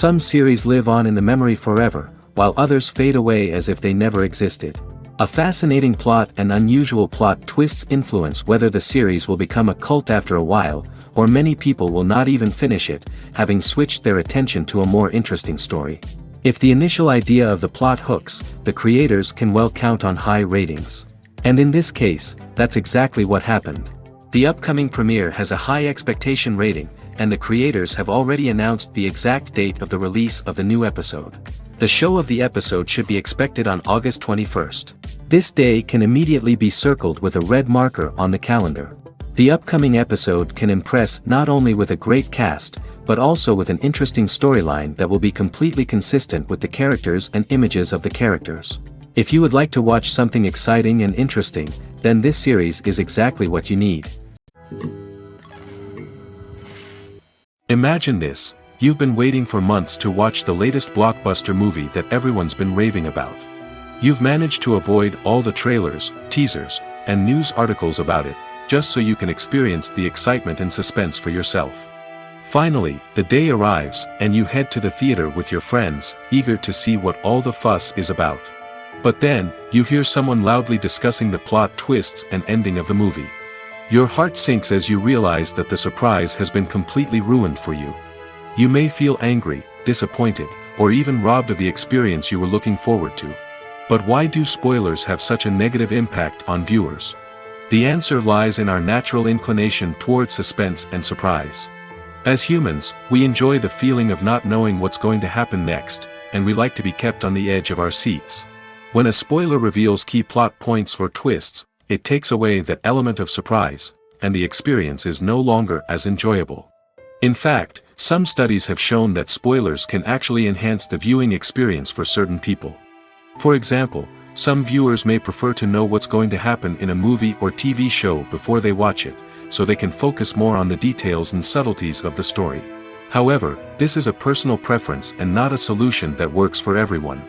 Some series live on in the memory forever, while others fade away as if they never existed. A fascinating plot and unusual plot twists influence whether the series will become a cult after a while, or many people will not even finish it, having switched their attention to a more interesting story. If the initial idea of the plot hooks, the creators can well count on high ratings. And in this case, that's exactly what happened. The upcoming premiere has a high expectation rating, and the creators have already announced the exact date of the release of the new episode. The show of the episode should be expected on August 21st. This day can immediately be circled with a red marker on the calendar. The upcoming episode can impress not only with a great cast, but also with an interesting storyline that will be completely consistent with the characters and images of the characters. If you would like to watch something exciting and interesting, then this series is exactly what you need. Imagine this, you've been waiting for months to watch the latest blockbuster movie that everyone's been raving about. You've managed to avoid all the trailers, teasers, and news articles about it, just so you can experience the excitement and suspense for yourself. Finally, the day arrives, and you head to the theater with your friends, eager to see what all the fuss is about. But then, you hear someone loudly discussing the plot twists and ending of the movie. Your heart sinks as you realize that the surprise has been completely ruined for you. You may feel angry, disappointed, or even robbed of the experience you were looking forward to. But why do spoilers have such a negative impact on viewers? The answer lies in our natural inclination towards suspense and surprise. As humans, we enjoy the feeling of not knowing what's going to happen next, and we like to be kept on the edge of our seats. When a spoiler reveals key plot points or twists, it takes away that element of surprise, and the experience is no longer as enjoyable. In fact, some studies have shown that spoilers can actually enhance the viewing experience for certain people. For example, some viewers may prefer to know what's going to happen in a movie or TV show before they watch it, so they can focus more on the details and subtleties of the story. However, this is a personal preference and not a solution that works for everyone.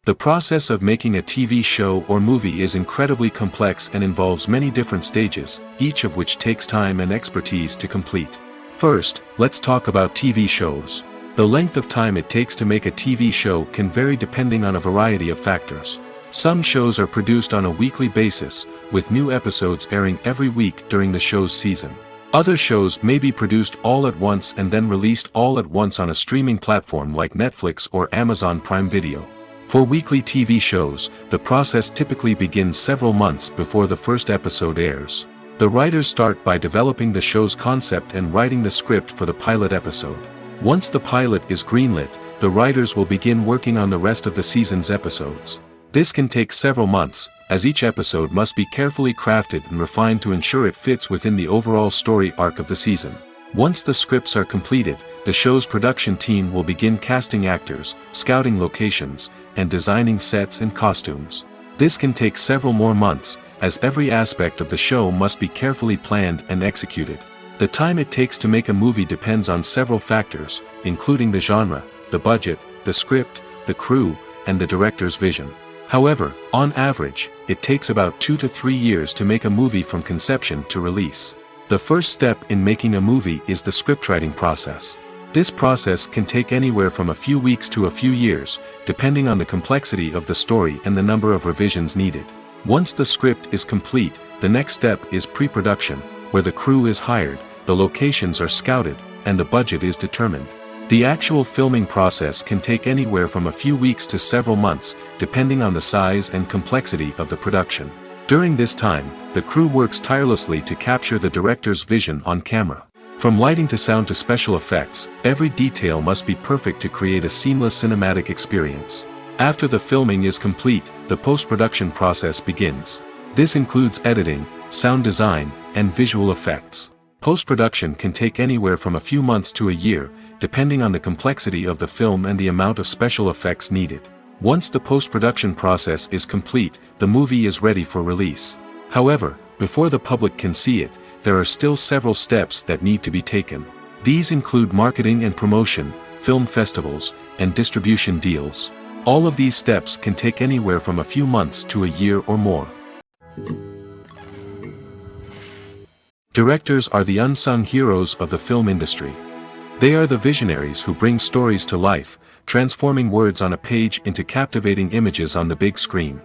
The process of making a TV show or movie is incredibly complex and involves many different stages, each of which takes time and expertise to complete. First, let's talk about TV shows. The length of time it takes to make a TV show can vary depending on a variety of factors. Some shows are produced on a weekly basis, with new episodes airing every week during the show's season. Other shows may be produced all at once and then released all at once on a streaming platform like Netflix or Amazon Prime Video. For weekly TV shows, the process typically begins several months before the first episode airs. The writers start by developing the show's concept and writing the script for the pilot episode. Once the pilot is greenlit, the writers will begin working on the rest of the season's episodes. This can take several months, as each episode must be carefully crafted and refined to ensure it fits within the overall story arc of the season. Once the scripts are completed, the show's production team will begin casting actors, scouting locations, and designing sets and costumes. This can take several more months, as every aspect of the show must be carefully planned and executed. The time it takes to make a movie depends on several factors, including the genre, the budget, the script, the crew, and the director's vision. However, on average, it takes about 2 to 3 years to make a movie from conception to release. The first step in making a movie is the scriptwriting process. This process can take anywhere from a few weeks to a few years, depending on the complexity of the story and the number of revisions needed. Once the script is complete, the next step is pre-production, where the crew is hired, the locations are scouted, and the budget is determined. The actual filming process can take anywhere from a few weeks to several months, depending on the size and complexity of the production. During this time, the crew works tirelessly to capture the director's vision on camera. From lighting to sound to special effects, every detail must be perfect to create a seamless cinematic experience. After the filming is complete, the post-production process begins. This includes editing, sound design, and visual effects. Post-production can take anywhere from a few months to a year, depending on the complexity of the film and the amount of special effects needed. Once the post-production process is complete, the movie is ready for release. However, before the public can see it, there are still several steps that need to be taken. These include marketing and promotion, film festivals, and distribution deals. All of these steps can take anywhere from a few months to a year or more. Directors are the unsung heroes of the film industry. They are the visionaries who bring stories to life, transforming words on a page into captivating images on the big screen.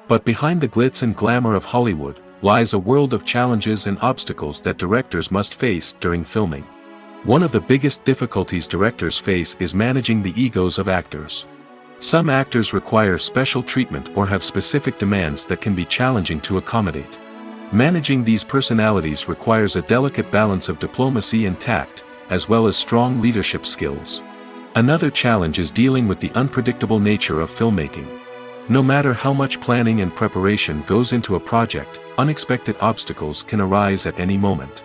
But behind the glitz and glamour of Hollywood, lies a world of challenges and obstacles that directors must face during filming. One of the biggest difficulties directors face is managing the egos of actors. Some actors require special treatment or have specific demands that can be challenging to accommodate. Managing these personalities requires a delicate balance of diplomacy and tact, as well as strong leadership skills. Another challenge is dealing with the unpredictable nature of filmmaking. No matter how much planning and preparation goes into a project, unexpected obstacles can arise at any moment.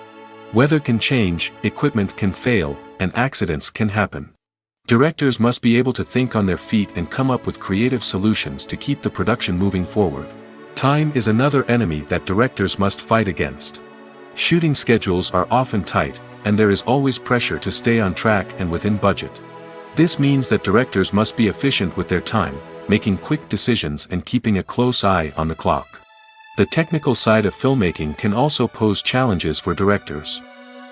Weather can change, equipment can fail, and accidents can happen. Directors must be able to think on their feet and come up with creative solutions to keep the production moving forward. Time is another enemy that directors must fight against. Shooting schedules are often tight, and there is always pressure to stay on track and within budget. This means that directors must be efficient with their time, making quick decisions and keeping a close eye on the clock. The technical side of filmmaking can also pose challenges for directors.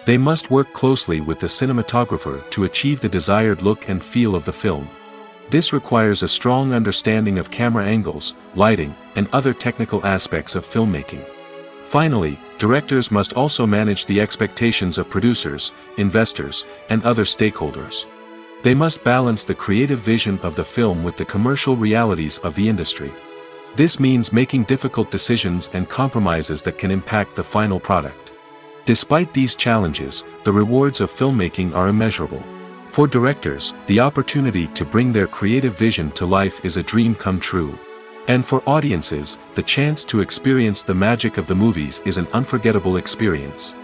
They must work closely with the cinematographer to achieve the desired look and feel of the film. This requires a strong understanding of camera angles, lighting, and other technical aspects of filmmaking. Finally, directors must also manage the expectations of producers, investors, and other stakeholders. They must balance the creative vision of the film with the commercial realities of the industry. This means making difficult decisions and compromises that can impact the final product. Despite these challenges, the rewards of filmmaking are immeasurable. For directors, the opportunity to bring their creative vision to life is a dream come true. And for audiences, the chance to experience the magic of the movies is an unforgettable experience.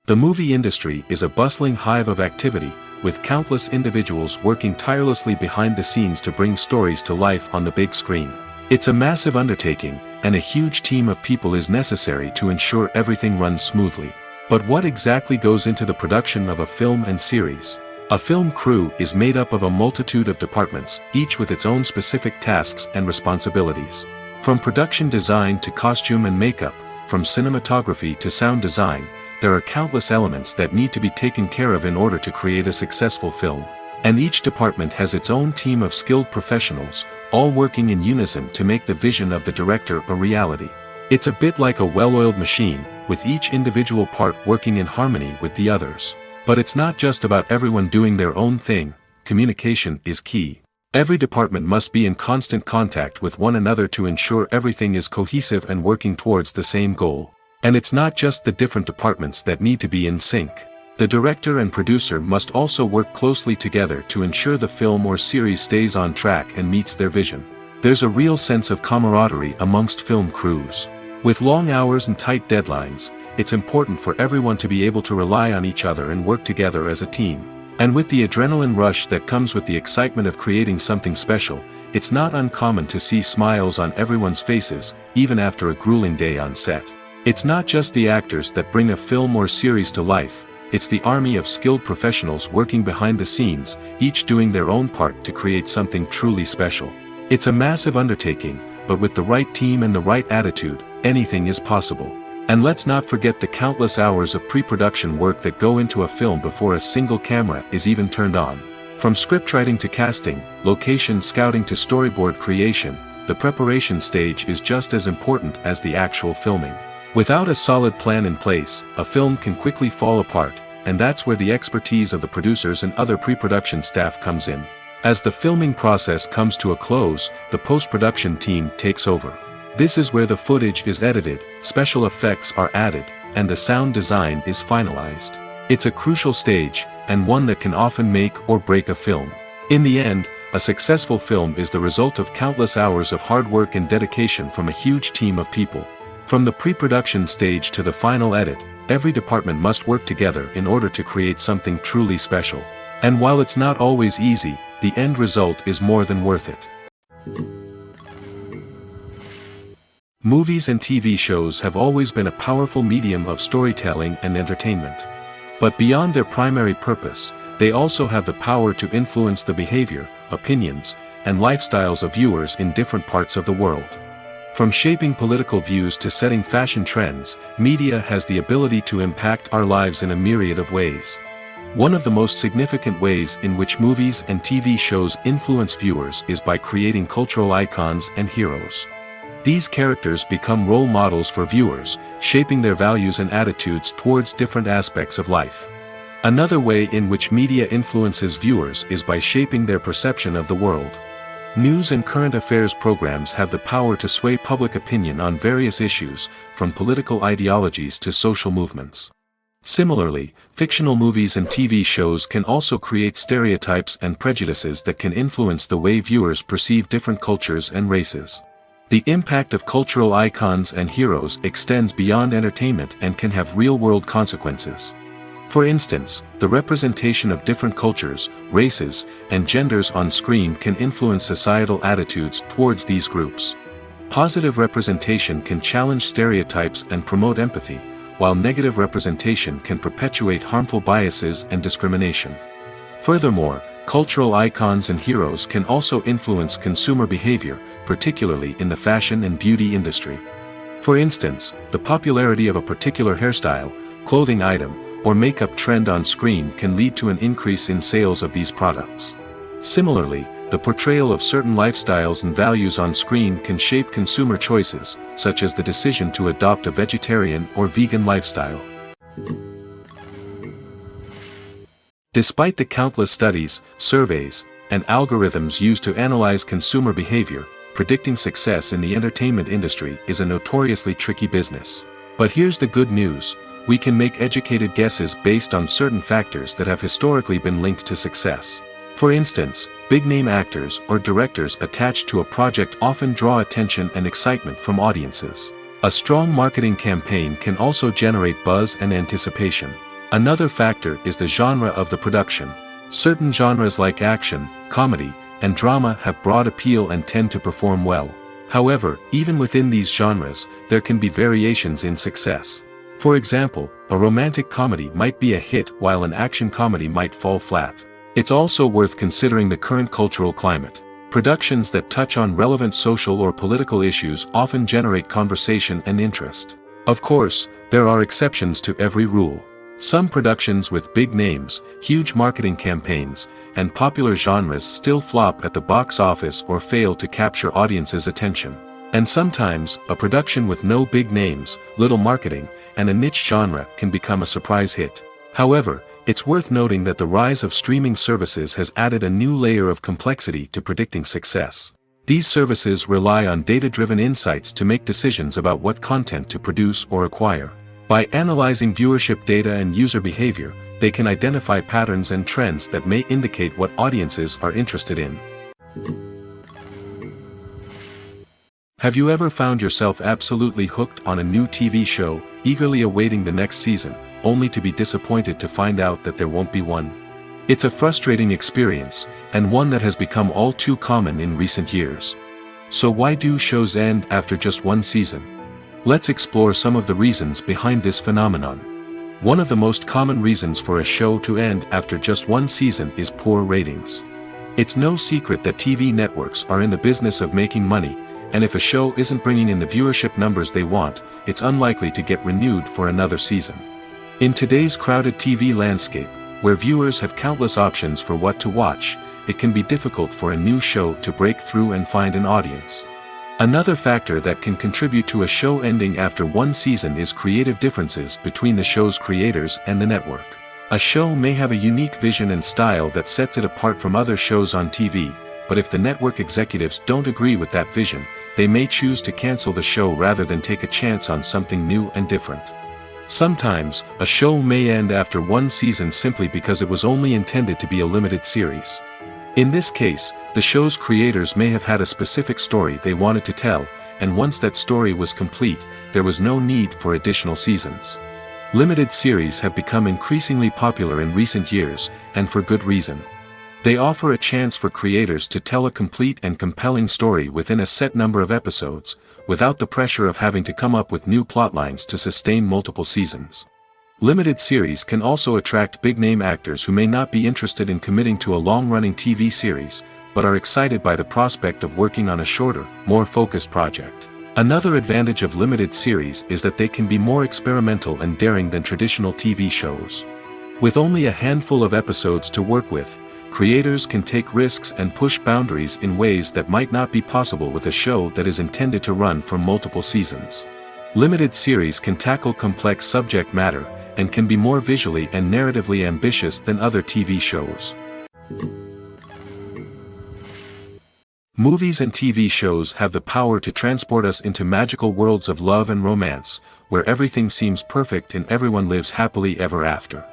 The movie industry is a bustling hive of activity, with countless individuals working tirelessly behind the scenes to bring stories to life on the big screen. It's a massive undertaking, and a huge team of people is necessary to ensure everything runs smoothly. But what exactly goes into the production of a film and series? A film crew is made up of a multitude of departments, each with its own specific tasks and responsibilities. From production design to costume and makeup, from cinematography to sound design, there are countless elements that need to be taken care of in order to create a successful film. And each department has its own team of skilled professionals, all working in unison to make the vision of the director a reality. It's a bit like a well-oiled machine, with each individual part working in harmony with the others. But it's not just about everyone doing their own thing. Communication is key. Every department must be in constant contact with one another to ensure everything is cohesive and working towards the same goal. And it's not just the different departments that need to be in sync. The director and producer must also work closely together to ensure the film or series stays on track and meets their vision. There's a real sense of camaraderie amongst film crews. With long hours and tight deadlines, it's important for everyone to be able to rely on each other and work together as a team. And with the adrenaline rush that comes with the excitement of creating something special, it's not uncommon to see smiles on everyone's faces, even after a grueling day on set. It's not just the actors that bring a film or series to life, it's the army of skilled professionals working behind the scenes, each doing their own part to create something truly special. It's a massive undertaking, but with the right team and the right attitude, anything is possible. And let's not forget the countless hours of pre-production work that go into a film before a single camera is even turned on. From scriptwriting to casting, location scouting to storyboard creation, the preparation stage is just as important as the actual filming. Without a solid plan in place, a film can quickly fall apart, and that's where the expertise of the producers and other pre-production staff comes in. As the filming process comes to a close, the post-production team takes over. This is where the footage is edited, special effects are added, and the sound design is finalized. It's a crucial stage, and one that can often make or break a film. In the end, a successful film is the result of countless hours of hard work and dedication from a huge team of people. From the pre-production stage to the final edit, every department must work together in order to create something truly special. And while it's not always easy, the end result is more than worth it. Movies and TV shows have always been a powerful medium of storytelling and entertainment. But beyond their primary purpose, they also have the power to influence the behavior, opinions, and lifestyles of viewers in different parts of the world. From shaping political views to setting fashion trends, media has the ability to impact our lives in a myriad of ways. One of the most significant ways in which movies and TV shows influence viewers is by creating cultural icons and heroes. These characters become role models for viewers, shaping their values and attitudes towards different aspects of life. Another way in which media influences viewers is by shaping their perception of the world. News and current affairs programs have the power to sway public opinion on various issues, from political ideologies to social movements. Similarly, fictional movies and TV shows can also create stereotypes and prejudices that can influence the way viewers perceive different cultures and races. The impact of cultural icons and heroes extends beyond entertainment and can have real-world consequences. For instance, the representation of different cultures, races, and genders on screen can influence societal attitudes towards these groups. Positive representation can challenge stereotypes and promote empathy, while negative representation can perpetuate harmful biases and discrimination. Furthermore, cultural icons and heroes can also influence consumer behavior, particularly in the fashion and beauty industry. For instance, the popularity of a particular hairstyle, clothing item, or makeup trend on screen can lead to an increase in sales of these products. Similarly, the portrayal of certain lifestyles and values on screen can shape consumer choices, such as the decision to adopt a vegetarian or vegan lifestyle. Despite the countless studies, surveys, and algorithms used to analyze consumer behavior, predicting success in the entertainment industry is a notoriously tricky business. But here's the good news: we can make educated guesses based on certain factors that have historically been linked to success. For instance, big-name actors or directors attached to a project often draw attention and excitement from audiences. A strong marketing campaign can also generate buzz and anticipation. Another factor is the genre of the production. Certain genres like action, comedy, and drama have broad appeal and tend to perform well. However, even within these genres, there can be variations in success. For example, a romantic comedy might be a hit while an action comedy might fall flat. It's also worth considering the current cultural climate. Productions that touch on relevant social or political issues often generate conversation and interest. Of course, there are exceptions to every rule. Some productions with big names, huge marketing campaigns, and popular genres still flop at the box office or fail to capture audiences' attention. And sometimes, a production with no big names, little marketing, and a niche genre can become a surprise hit. However, it's worth noting that the rise of streaming services has added a new layer of complexity to predicting success. These services rely on data-driven insights to make decisions about what content to produce or acquire. By analyzing viewership data and user behavior, they can identify patterns and trends that may indicate what audiences are interested in. Have you ever found yourself absolutely hooked on a new TV show, eagerly awaiting the next season, only to be disappointed to find out that there won't be one? It's a frustrating experience, and one that has become all too common in recent years. So why do shows end after just one season? Let's explore some of the reasons behind this phenomenon. One of the most common reasons for a show to end after just one season is poor ratings. It's no secret that TV networks are in the business of making money, and if a show isn't bringing in the viewership numbers they want, it's unlikely to get renewed for another season. In today's crowded TV landscape, where viewers have countless options for what to watch, it can be difficult for a new show to break through and find an audience. Another factor that can contribute to a show ending after one season is creative differences between the show's creators and the network. A show may have a unique vision and style that sets it apart from other shows on TV, but if the network executives don't agree with that vision, they may choose to cancel the show rather than take a chance on something new and different. Sometimes, a show may end after one season simply because it was only intended to be a limited series. In this case, the show's creators may have had a specific story they wanted to tell, and once that story was complete, there was no need for additional seasons. Limited series have become increasingly popular in recent years, and for good reason. They offer a chance for creators to tell a complete and compelling story within a set number of episodes, without the pressure of having to come up with new plotlines to sustain multiple seasons. Limited series can also attract big-name actors who may not be interested in committing to a long-running TV series, but are excited by the prospect of working on a shorter, more focused project. Another advantage of limited series is that they can be more experimental and daring than traditional TV shows. With only a handful of episodes to work with, creators can take risks and push boundaries in ways that might not be possible with a show that is intended to run for multiple seasons. Limited series can tackle complex subject matter, and can be more visually and narratively ambitious than other TV shows. Movies and TV shows have the power to transport us into magical worlds of love and romance, where everything seems perfect and everyone lives happily ever after.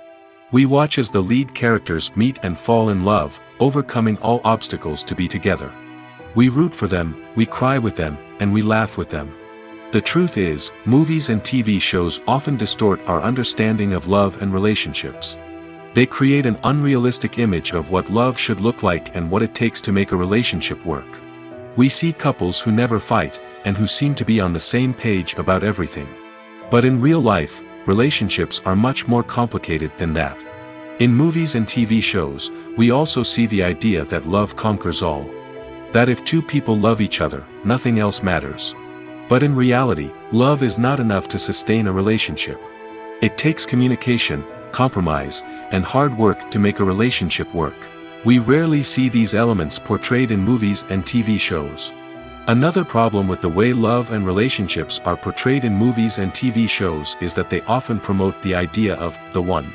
We watch as the lead characters meet and fall in love, overcoming all obstacles to be together. We root for them, we cry with them, and we laugh with them. The truth is, movies and TV shows often distort our understanding of love and relationships. They create an unrealistic image of what love should look like and what it takes to make a relationship work. We see couples who never fight, and who seem to be on the same page about everything. But in real life, relationships are much more complicated than that. In movies and TV shows, we also see the idea that love conquers all. That if two people love each other, nothing else matters. But in reality, love is not enough to sustain a relationship. It takes communication, compromise, and hard work to make a relationship work. We rarely see these elements portrayed in movies and TV shows. Another problem with the way love and relationships are portrayed in movies and TV shows is that they often promote the idea of the one.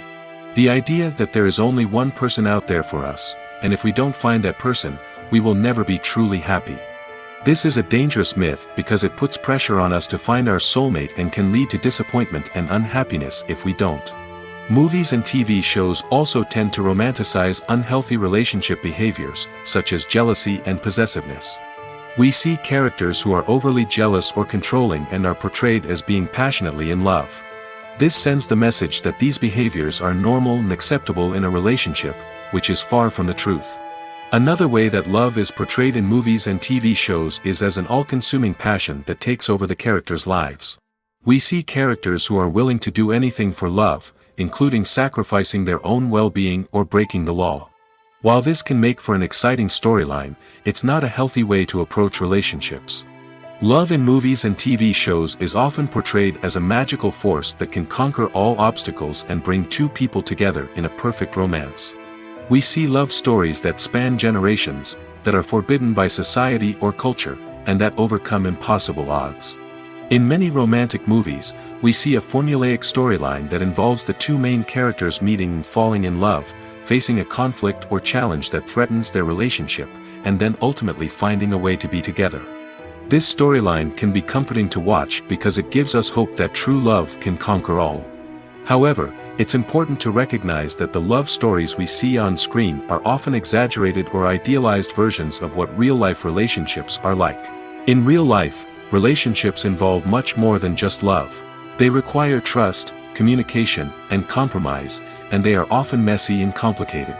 The idea that there is only one person out there for us, and if we don't find that person, we will never be truly happy. This is a dangerous myth because it puts pressure on us to find our soulmate and can lead to disappointment and unhappiness if we don't. Movies and TV shows also tend to romanticize unhealthy relationship behaviors, such as jealousy and possessiveness. We see characters who are overly jealous or controlling and are portrayed as being passionately in love. This sends the message that these behaviors are normal and acceptable in a relationship, which is far from the truth. Another way that love is portrayed in movies and TV shows is as an all-consuming passion that takes over the characters' lives. We see characters who are willing to do anything for love, including sacrificing their own well-being or breaking the law. While this can make for an exciting storyline, it's not a healthy way to approach relationships. Love in movies and TV shows is often portrayed as a magical force that can conquer all obstacles and bring two people together in a perfect romance. We see love stories that span generations, that are forbidden by society or culture, and that overcome impossible odds. In many romantic movies, we see a formulaic storyline that involves the two main characters meeting and falling in love, facing a conflict or challenge that threatens their relationship, and then ultimately finding a way to be together. This storyline can be comforting to watch because it gives us hope that true love can conquer all. However, it's important to recognize that the love stories we see on screen are often exaggerated or idealized versions of what real-life relationships are like. In real life, relationships involve much more than just love. They require trust, communication, and compromise, and they are often messy and complicated.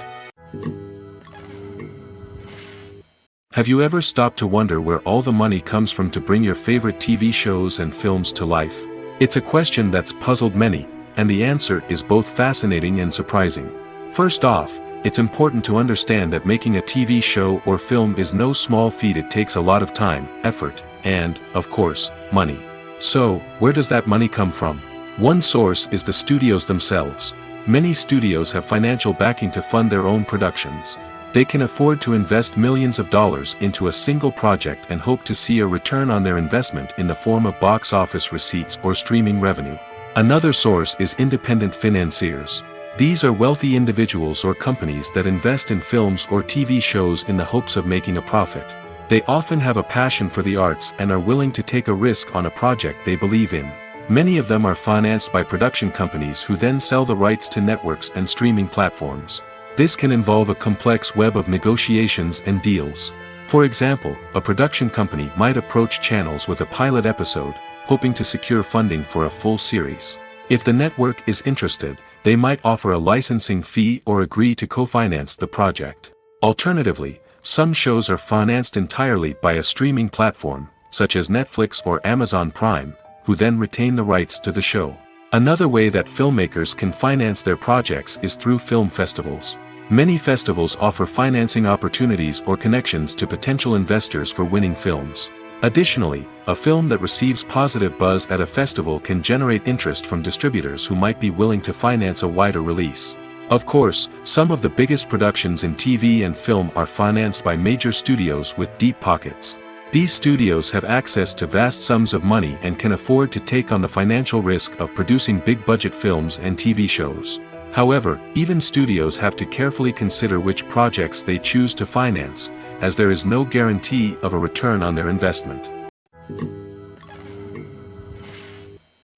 Have you ever stopped to wonder where all the money comes from to bring your favorite TV shows and films to life? It's a question that's puzzled many, and the answer is both fascinating and surprising. First off, it's important to understand that making a TV show or film is no small feat. It takes a lot of time, effort, and, of course, money. So, where does that money come from? One source is the studios themselves. Many studios have financial backing to fund their own productions. They can afford to invest millions of dollars into a single project and hope to see a return on their investment in the form of box office receipts or streaming revenue. Another source is independent financiers. These are wealthy individuals or companies that invest in films or TV shows in the hopes of making a profit. They often have a passion for the arts and are willing to take a risk on a project they believe in. Many of them are financed by production companies who then sell the rights to networks and streaming platforms. This can involve a complex web of negotiations and deals. For example, a production company might approach channels with a pilot episode, hoping to secure funding for a full series. If the network is interested, they might offer a licensing fee or agree to co-finance the project. Alternatively, some shows are financed entirely by a streaming platform, such as Netflix or Amazon Prime, who then retain the rights to the show. Another way that filmmakers can finance their projects is through film festivals. Many festivals offer financing opportunities or connections to potential investors for winning films. Additionally, a film that receives positive buzz at a festival can generate interest from distributors who might be willing to finance a wider release. Of course, some of the biggest productions in TV and film are financed by major studios with deep pockets. These studios have access to vast sums of money and can afford to take on the financial risk of producing big-budget films and TV shows. However, even studios have to carefully consider which projects they choose to finance, as there is no guarantee of a return on their investment.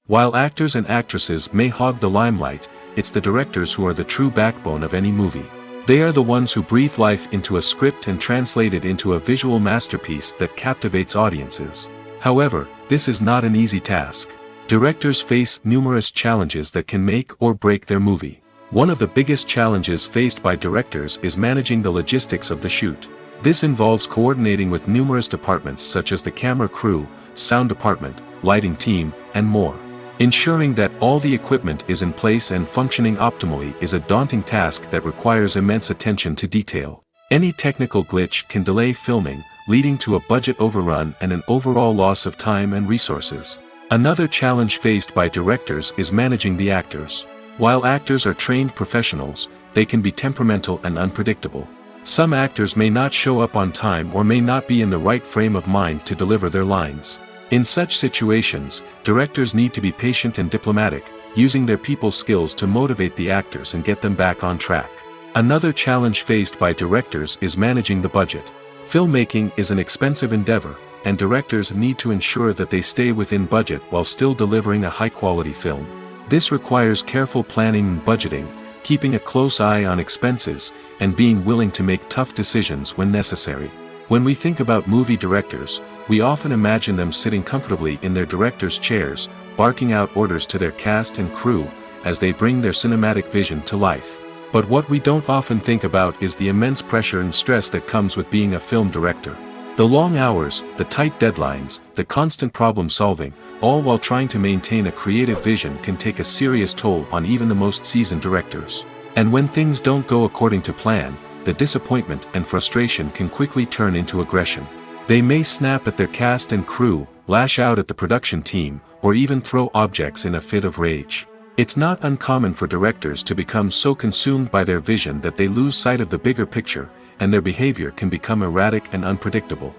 While actors and actresses may hog the limelight, it's the directors who are the true backbone of any movie. They are the ones who breathe life into a script and translate it into a visual masterpiece that captivates audiences. However, this is not an easy task. Directors face numerous challenges that can make or break their movie. One of the biggest challenges faced by directors is managing the logistics of the shoot. This involves coordinating with numerous departments such as the camera crew, sound department, lighting team, and more. Ensuring that all the equipment is in place and functioning optimally is a daunting task that requires immense attention to detail. Any technical glitch can delay filming, leading to a budget overrun and an overall loss of time and resources. Another challenge faced by directors is managing the actors. While actors are trained professionals, they can be temperamental and unpredictable. Some actors may not show up on time or may not be in the right frame of mind to deliver their lines. In such situations, directors need to be patient and diplomatic, using their people skills to motivate the actors and get them back on track. Another challenge faced by directors is managing the budget. Filmmaking is an expensive endeavor, and directors need to ensure that they stay within budget while still delivering a high-quality film. This requires careful planning and budgeting, keeping a close eye on expenses, and being willing to make tough decisions when necessary. When we think about movie directors, we often imagine them sitting comfortably in their director's chairs, barking out orders to their cast and crew, as they bring their cinematic vision to life. But what we don't often think about is the immense pressure and stress that comes with being a film director. The long hours, the tight deadlines, the constant problem solving, all while trying to maintain a creative vision can take a serious toll on even the most seasoned directors. And when things don't go according to plan, the disappointment and frustration can quickly turn into aggression. They may snap at their cast and crew, lash out at the production team, or even throw objects in a fit of rage. It's not uncommon for directors to become so consumed by their vision that they lose sight of the bigger picture, and their behavior can become erratic and unpredictable.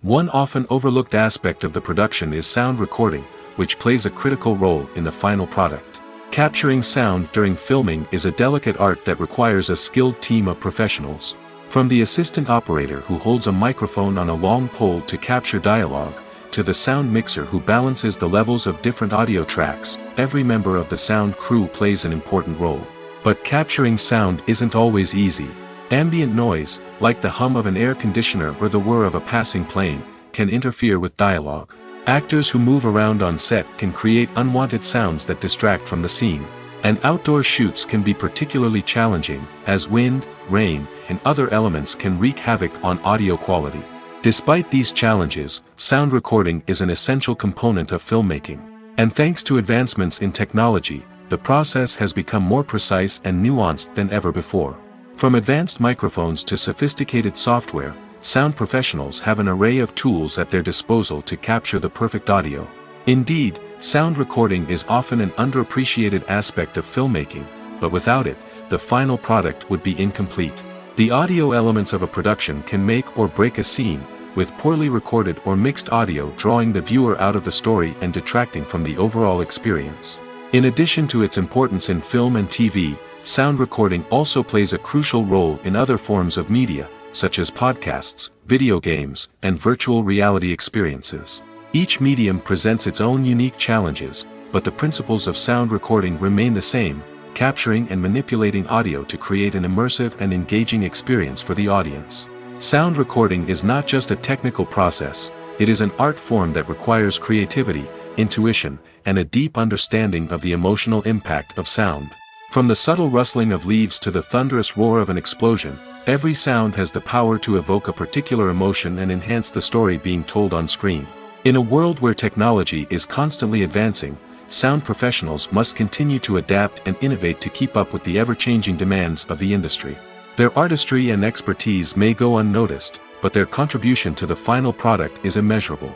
One often overlooked aspect of the production is sound recording, which plays a critical role in the final product. Capturing sound during filming is a delicate art that requires a skilled team of professionals. From the assistant operator who holds a microphone on a long pole to capture dialogue, to the sound mixer who balances the levels of different audio tracks, every member of the sound crew plays an important role. But capturing sound isn't always easy. Ambient noise, like the hum of an air conditioner or the whir of a passing plane, can interfere with dialogue. Actors who move around on set can create unwanted sounds that distract from the scene. And outdoor shoots can be particularly challenging, as wind, rain, and other elements can wreak havoc on audio quality. Despite these challenges, sound recording is an essential component of filmmaking. And thanks to advancements in technology, the process has become more precise and nuanced than ever before. From advanced microphones to sophisticated software, sound professionals have an array of tools at their disposal to capture the perfect audio. Indeed, sound recording is often an underappreciated aspect of filmmaking, but without it, the final product would be incomplete. The audio elements of a production can make or break a scene, with poorly recorded or mixed audio drawing the viewer out of the story and detracting from the overall experience. In addition to its importance in film and TV, sound recording also plays a crucial role in other forms of media, such as podcasts, video games, and virtual reality experiences. Each medium presents its own unique challenges, but the principles of sound recording remain the same, capturing and manipulating audio to create an immersive and engaging experience for the audience. Sound recording is not just a technical process, it is an art form that requires creativity, intuition, and a deep understanding of the emotional impact of sound. From the subtle rustling of leaves to the thunderous roar of an explosion, every sound has the power to evoke a particular emotion and enhance the story being told on screen. In a world where technology is constantly advancing, sound professionals must continue to adapt and innovate to keep up with the ever-changing demands of the industry. Their artistry and expertise may go unnoticed, but their contribution to the final product is immeasurable.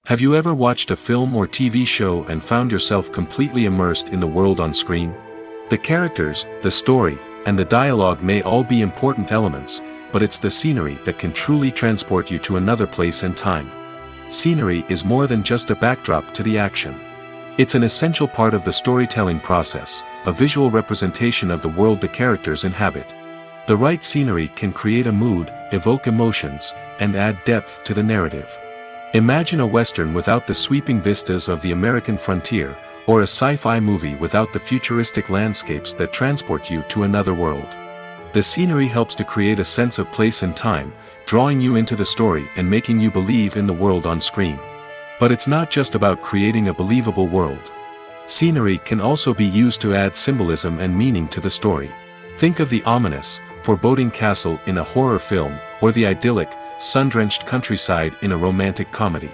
Have you ever watched a film or TV show and found yourself completely immersed in the world on screen? The characters, the story, and the dialogue may all be important elements, but it's the scenery that can truly transport you to another place and time. Scenery is more than just a backdrop to the action. It's an essential part of the storytelling process, a visual representation of the world the characters inhabit. The right scenery can create a mood, evoke emotions, and add depth to the narrative. Imagine a Western without the sweeping vistas of the American frontier, or a sci-fi movie without the futuristic landscapes that transport you to another world. The scenery helps to create a sense of place and time, drawing you into the story and making you believe in the world on screen. But it's not just about creating a believable world. Scenery can also be used to add symbolism and meaning to the story. Think of the ominous, foreboding castle in a horror film, or the idyllic, sun-drenched countryside in a romantic comedy.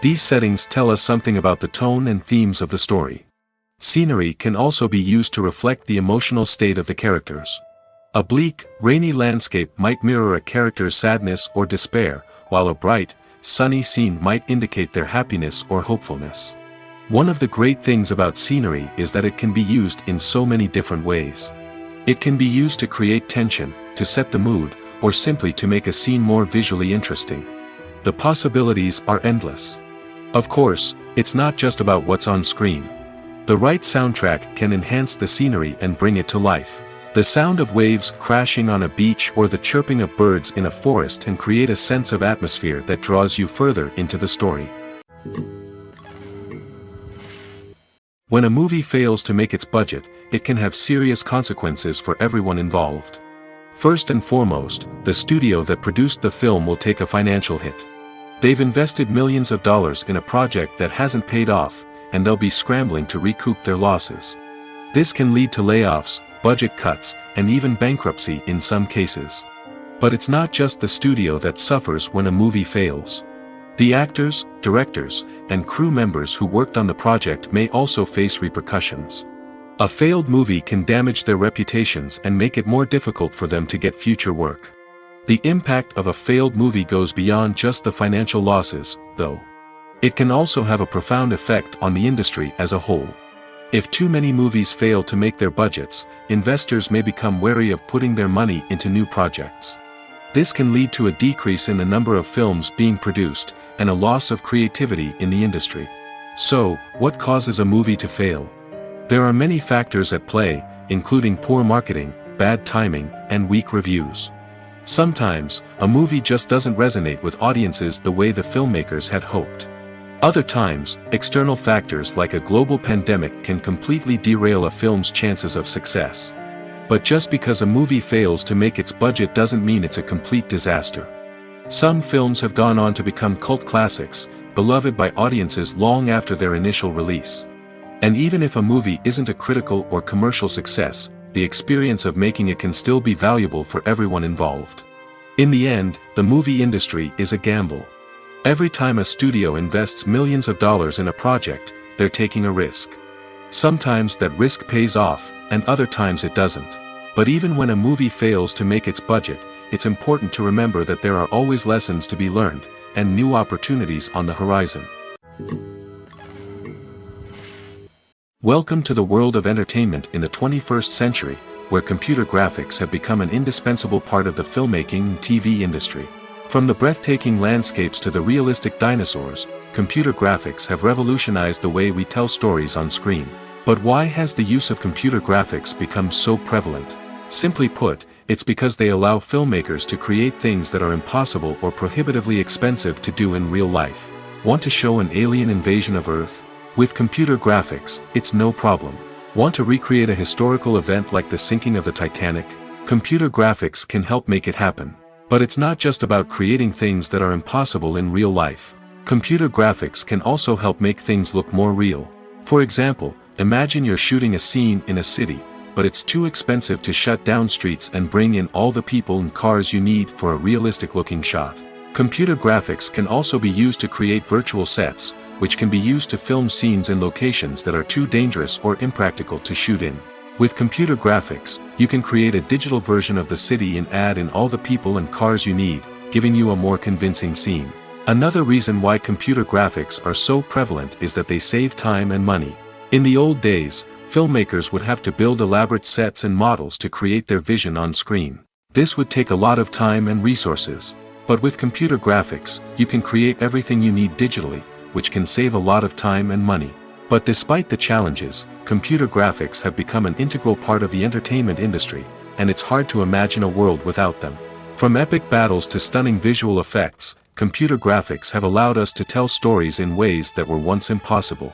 These settings tell us something about the tone and themes of the story. Scenery can also be used to reflect the emotional state of the characters. A bleak, rainy landscape might mirror a character's sadness or despair, while a bright, sunny scene might indicate their happiness or hopefulness. One of the great things about scenery is that it can be used in so many different ways. It can be used to create tension, to set the mood, or simply to make a scene more visually interesting. The possibilities are endless. Of course, it's not just about what's on screen. The right soundtrack can enhance the scenery and bring it to life. The sound of waves crashing on a beach or the chirping of birds in a forest can create a sense of atmosphere that draws you further into the story. When a movie fails to make its budget, it can have serious consequences for everyone involved. First and foremost, the studio that produced the film will take a financial hit. They've invested millions of dollars in a project that hasn't paid off, and they'll be scrambling to recoup their losses. This can lead to layoffs, budget cuts, and even bankruptcy in some cases. But it's not just the studio that suffers when a movie fails. The actors, directors, and crew members who worked on the project may also face repercussions. A failed movie can damage their reputations and make it more difficult for them to get future work. The impact of a failed movie goes beyond just the financial losses, though. It can also have a profound effect on the industry as a whole. If too many movies fail to make their budgets, investors may become wary of putting their money into new projects. This can lead to a decrease in the number of films being produced, and a loss of creativity in the industry. So, what causes a movie to fail? There are many factors at play, including poor marketing, bad timing, and weak reviews. Sometimes, a movie just doesn't resonate with audiences the way the filmmakers had hoped. Other times, external factors like a global pandemic can completely derail a film's chances of success. But just because a movie fails to make its budget doesn't mean it's a complete disaster. Some films have gone on to become cult classics, beloved by audiences long after their initial release. And even if a movie isn't a critical or commercial success, the experience of making it can still be valuable for everyone involved. In the end, the movie industry is a gamble. Every time a studio invests millions of dollars in a project, they're taking a risk. Sometimes that risk pays off, and other times it doesn't. But even when a movie fails to make its budget, it's important to remember that there are always lessons to be learned, and new opportunities on the horizon. Welcome to the world of entertainment in the 21st century, where computer graphics have become an indispensable part of the filmmaking and TV industry. From the breathtaking landscapes to the realistic dinosaurs, computer graphics have revolutionized the way we tell stories on screen. But why has the use of computer graphics become so prevalent? Simply put, it's because they allow filmmakers to create things that are impossible or prohibitively expensive to do in real life. Want to show an alien invasion of Earth? With computer graphics, it's no problem. Want to recreate a historical event like the sinking of the Titanic? Computer graphics can help make it happen. But it's not just about creating things that are impossible in real life. Computer graphics can also help make things look more real. For example, imagine you're shooting a scene in a city, but it's too expensive to shut down streets and bring in all the people and cars you need for a realistic-looking shot. Computer graphics can also be used to create virtual sets, which can be used to film scenes in locations that are too dangerous or impractical to shoot in. With computer graphics, you can create a digital version of the city and add in all the people and cars you need, giving you a more convincing scene. Another reason why computer graphics are so prevalent is that they save time and money. In the old days, filmmakers would have to build elaborate sets and models to create their vision on screen. This would take a lot of time and resources. But with computer graphics, you can create everything you need digitally, which can save a lot of time and money. But despite the challenges, computer graphics have become an integral part of the entertainment industry, and it's hard to imagine a world without them. From epic battles to stunning visual effects, computer graphics have allowed us to tell stories in ways that were once impossible.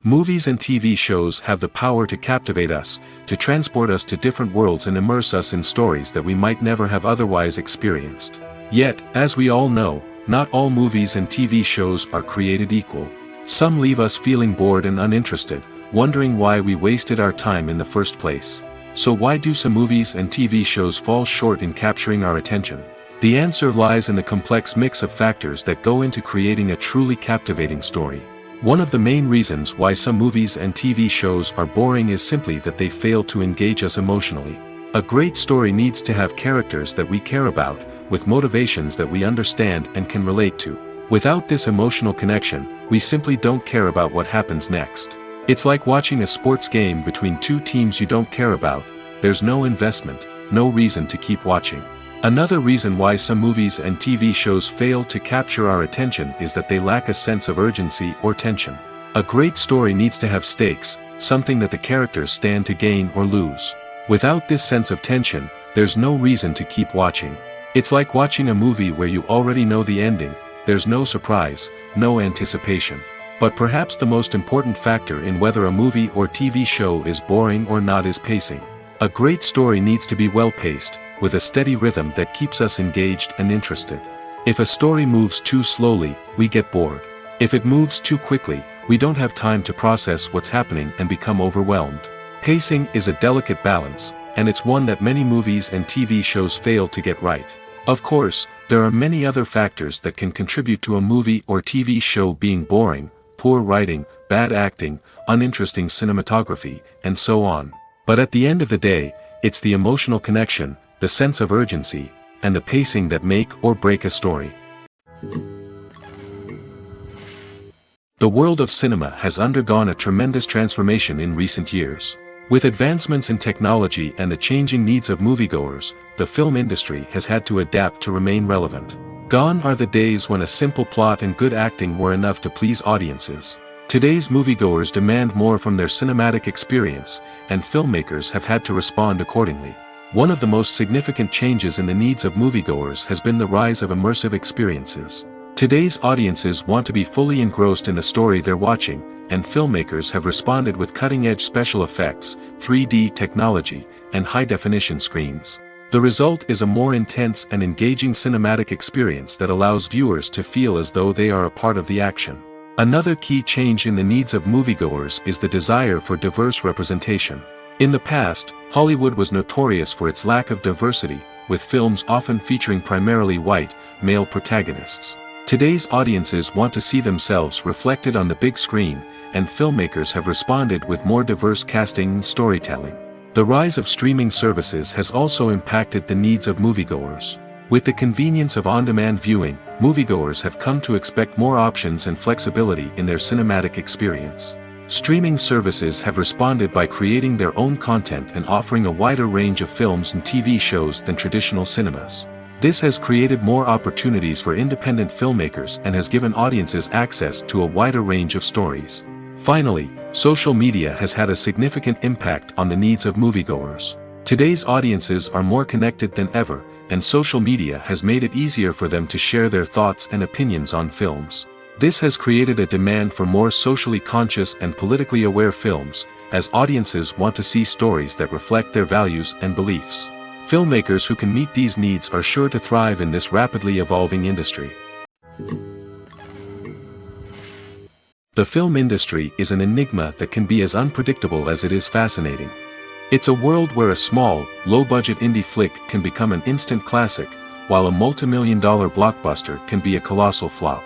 Movies and TV shows have the power to captivate us, to transport us to different worlds and immerse us in stories that we might never have otherwise experienced. Yet, as we all know, not all movies and TV shows are created equal. Some leave us feeling bored and uninterested, wondering why we wasted our time in the first place. So why do some movies and TV shows fall short in capturing our attention? The answer lies in the complex mix of factors that go into creating a truly captivating story. One of the main reasons why some movies and TV shows are boring is simply that they fail to engage us emotionally. A great story needs to have characters that we care about, with motivations that we understand and can relate to. Without this emotional connection, we simply don't care about what happens next. It's like watching a sports game between two teams you don't care about. There's no investment, no reason to keep watching. Another reason why some movies and TV shows fail to capture our attention is that they lack a sense of urgency or tension. A great story needs to have stakes, something that the characters stand to gain or lose. Without this sense of tension, there's no reason to keep watching. It's like watching a movie where you already know the ending. There's no surprise, no anticipation. But perhaps the most important factor in whether a movie or TV show is boring or not is pacing. A great story needs to be well-paced, with a steady rhythm that keeps us engaged and interested. If a story moves too slowly, we get bored. If it moves too quickly, we don't have time to process what's happening and become overwhelmed. Pacing is a delicate balance, and it's one that many movies and TV shows fail to get right. Of course, there are many other factors that can contribute to a movie or TV show being boring: poor writing, bad acting, uninteresting cinematography, and so on. But at the end of the day, it's the emotional connection, the sense of urgency, and the pacing that make or break a story. The world of cinema has undergone a tremendous transformation in recent years. With advancements in technology and the changing needs of moviegoers, the film industry has had to adapt to remain relevant. Gone are the days when a simple plot and good acting were enough to please audiences. Today's moviegoers demand more from their cinematic experience, and filmmakers have had to respond accordingly. One of the most significant changes in the needs of moviegoers has been the rise of immersive experiences. Today's audiences want to be fully engrossed in the story they're watching, and filmmakers have responded with cutting-edge special effects, 3D technology, and high-definition screens. The result is a more intense and engaging cinematic experience that allows viewers to feel as though they are a part of the action. Another key change in the needs of moviegoers is the desire for diverse representation. In the past, Hollywood was notorious for its lack of diversity, with films often featuring primarily white, male protagonists. Today's audiences want to see themselves reflected on the big screen, and filmmakers have responded with more diverse casting and storytelling. The rise of streaming services has also impacted the needs of moviegoers. With the convenience of on-demand viewing, moviegoers have come to expect more options and flexibility in their cinematic experience. Streaming services have responded by creating their own content and offering a wider range of films and TV shows than traditional cinemas. This has created more opportunities for independent filmmakers and has given audiences access to a wider range of stories. Finally, social media has had a significant impact on the needs of moviegoers. Today's audiences are more connected than ever, and social media has made it easier for them to share their thoughts and opinions on films. This has created a demand for more socially conscious and politically aware films, as audiences want to see stories that reflect their values and beliefs. Filmmakers who can meet these needs are sure to thrive in this rapidly evolving industry. The film industry is an enigma that can be as unpredictable as it is fascinating. It's a world where a small, low-budget indie flick can become an instant classic, while a multi-million-dollar blockbuster can be a colossal flop.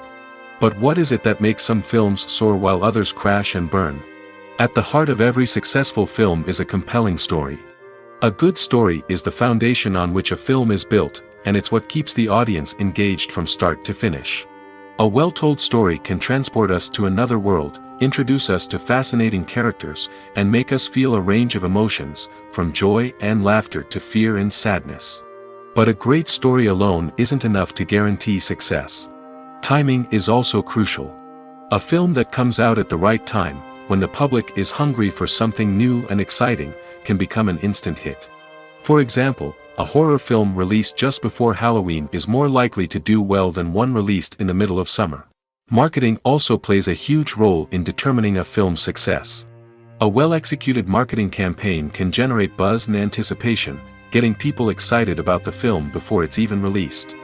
But what is it that makes some films soar while others crash and burn? At the heart of every successful film is a compelling story. A good story is the foundation on which a film is built, and it's what keeps the audience engaged from start to finish. A well-told story can transport us to another world, introduce us to fascinating characters, and make us feel a range of emotions, from joy and laughter to fear and sadness. But a great story alone isn't enough to guarantee success. Timing is also crucial. A film that comes out at the right time, when the public is hungry for something new and exciting, can become an instant hit. For example, a horror film released just before Halloween is more likely to do well than one released in the middle of summer. Marketing also plays a huge role in determining a film's success. A well-executed marketing campaign can generate buzz and anticipation, getting people excited about the film before it's even released.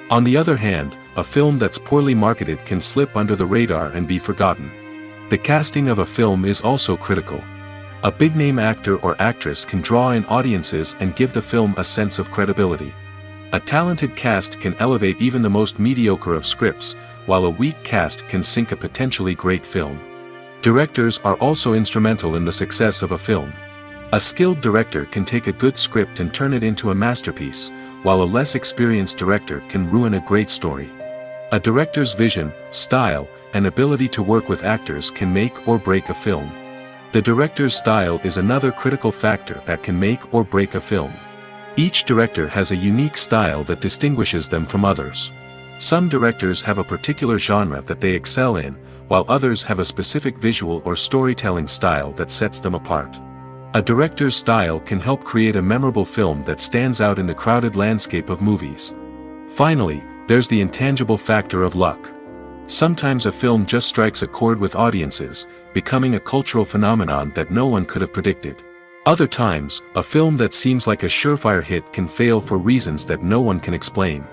On the other hand, a film that's poorly marketed can slip under the radar and be forgotten. The casting of a film is also critical. A big-name actor or actress can draw in audiences and give the film a sense of credibility. A talented cast can elevate even the most mediocre of scripts, while a weak cast can sink a potentially great film. Directors are also instrumental in the success of a film. A skilled director can take a good script and turn it into a masterpiece, while a less experienced director can ruin a great story. A director's vision, style, and ability to work with actors can make or break a film. The director's style is another critical factor that can make or break a film. Each director has a unique style that distinguishes them from others. Some directors have a particular genre that they excel in, while others have a specific visual or storytelling style that sets them apart. A director's style can help create a memorable film that stands out in the crowded landscape of movies. Finally, there's the intangible factor of luck. Sometimes a film just strikes a chord with audiences, becoming a cultural phenomenon that no one could have predicted. Other times, a film that seems like a surefire hit can fail for reasons that no one can explain.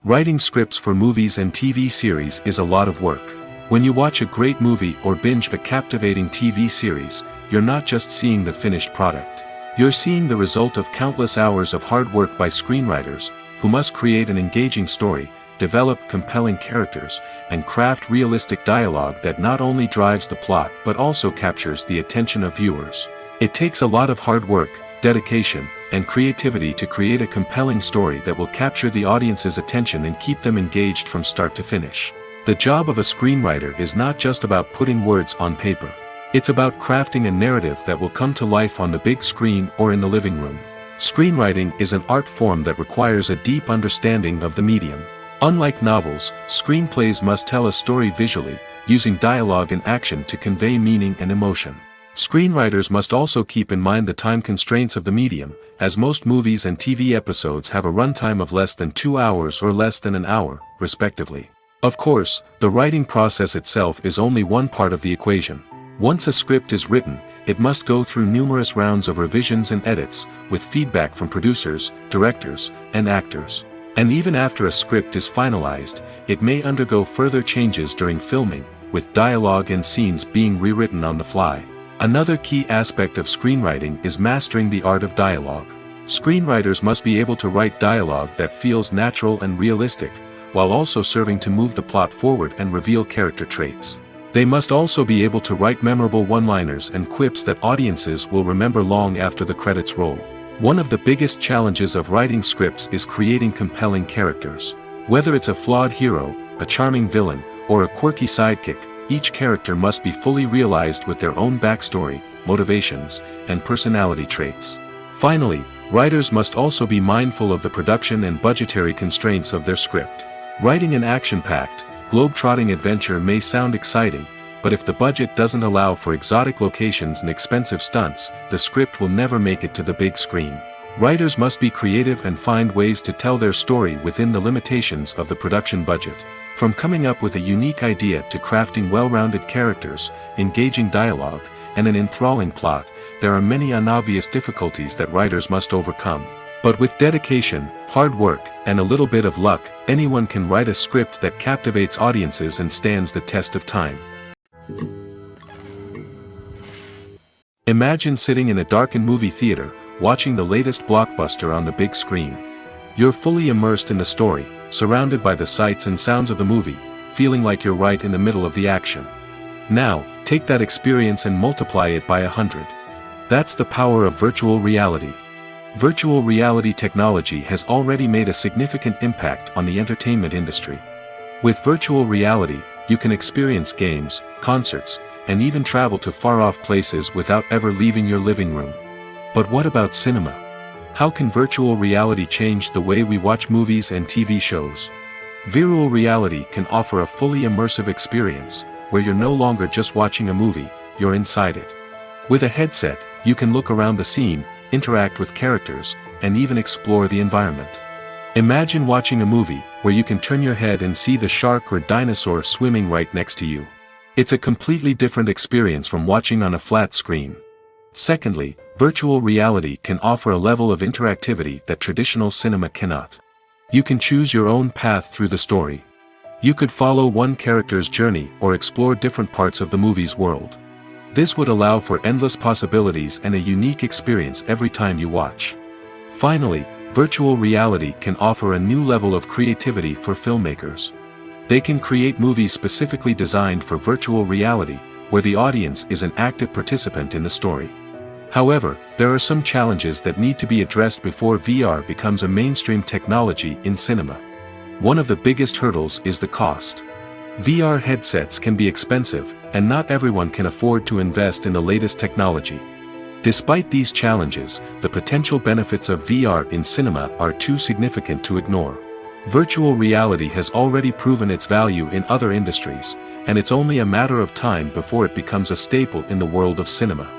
Writing scripts for movies and TV series is a lot of work. When you watch a great movie or binge a captivating TV series, you're not just seeing the finished product. You're seeing the result of countless hours of hard work by screenwriters, who must create an engaging story, develop compelling characters, and craft realistic dialogue that not only drives the plot but also captures the attention of viewers. It takes a lot of hard work, dedication, and creativity to create a compelling story that will capture the audience's attention and keep them engaged from start to finish. The job of a screenwriter is not just about putting words on paper. It's about crafting a narrative that will come to life on the big screen or in the living room. Screenwriting is an art form that requires a deep understanding of the medium. Unlike novels, screenplays must tell a story visually, using dialogue and action to convey meaning and emotion. Screenwriters must also keep in mind the time constraints of the medium, as most movies and TV episodes have a runtime of less than 2 hours or less than an hour, respectively. Of course, the writing process itself is only one part of the equation. Once a script is written, it must go through numerous rounds of revisions and edits, with feedback from producers, directors, and actors. And even after a script is finalized, it may undergo further changes during filming, with dialogue and scenes being rewritten on the fly. Another key aspect of screenwriting is mastering the art of dialogue. Screenwriters must be able to write dialogue that feels natural and realistic, while also serving to move the plot forward and reveal character traits. They must also be able to write memorable one-liners and quips that audiences will remember long after the credits roll. One of the biggest challenges of writing scripts is creating compelling characters. Whether it's a flawed hero, a charming villain, or a quirky sidekick, each character must be fully realized with their own backstory, motivations, and personality traits. Finally, writers must also be mindful of the production and budgetary constraints of their script. Writing an action-packed, globe-trotting adventure may sound exciting, but if the budget doesn't allow for exotic locations and expensive stunts, the script will never make it to the big screen. Writers must be creative and find ways to tell their story within the limitations of the production budget. From coming up with a unique idea to crafting well-rounded characters, engaging dialogue, and an enthralling plot, there are many unobvious difficulties that writers must overcome. But with dedication, hard work, and a little bit of luck, anyone can write a script that captivates audiences and stands the test of time. Imagine sitting in a darkened movie theater, watching the latest blockbuster on the big screen. You're fully immersed in the story, surrounded by the sights and sounds of the movie, feeling like you're right in the middle of the action. Now, take that experience and multiply it by 100. That's the power of virtual reality. Virtual reality technology has already made a significant impact on the entertainment industry. With virtual reality, you can experience games, concerts, and even travel to far-off places without ever leaving your living room. But what about cinema? How can virtual reality change the way we watch movies and TV shows? Virtual reality can offer a fully immersive experience, where you're no longer just watching a movie, you're inside it. With a headset, you can look around the scene, interact with characters, and even explore the environment. Imagine watching a movie, where you can turn your head and see the shark or dinosaur swimming right next to you. It's a completely different experience from watching on a flat screen. Secondly, virtual reality can offer a level of interactivity that traditional cinema cannot. You can choose your own path through the story. You could follow one character's journey or explore different parts of the movie's world. This would allow for endless possibilities and a unique experience every time you watch. Finally, virtual reality can offer a new level of creativity for filmmakers. They can create movies specifically designed for virtual reality, where the audience is an active participant in the story. However, there are some challenges that need to be addressed before VR becomes a mainstream technology in cinema. One of the biggest hurdles is the cost. VR headsets can be expensive, and not everyone can afford to invest in the latest technology. Despite these challenges, the potential benefits of VR in cinema are too significant to ignore. Virtual reality has already proven its value in other industries, and it's only a matter of time before it becomes a staple in the world of cinema.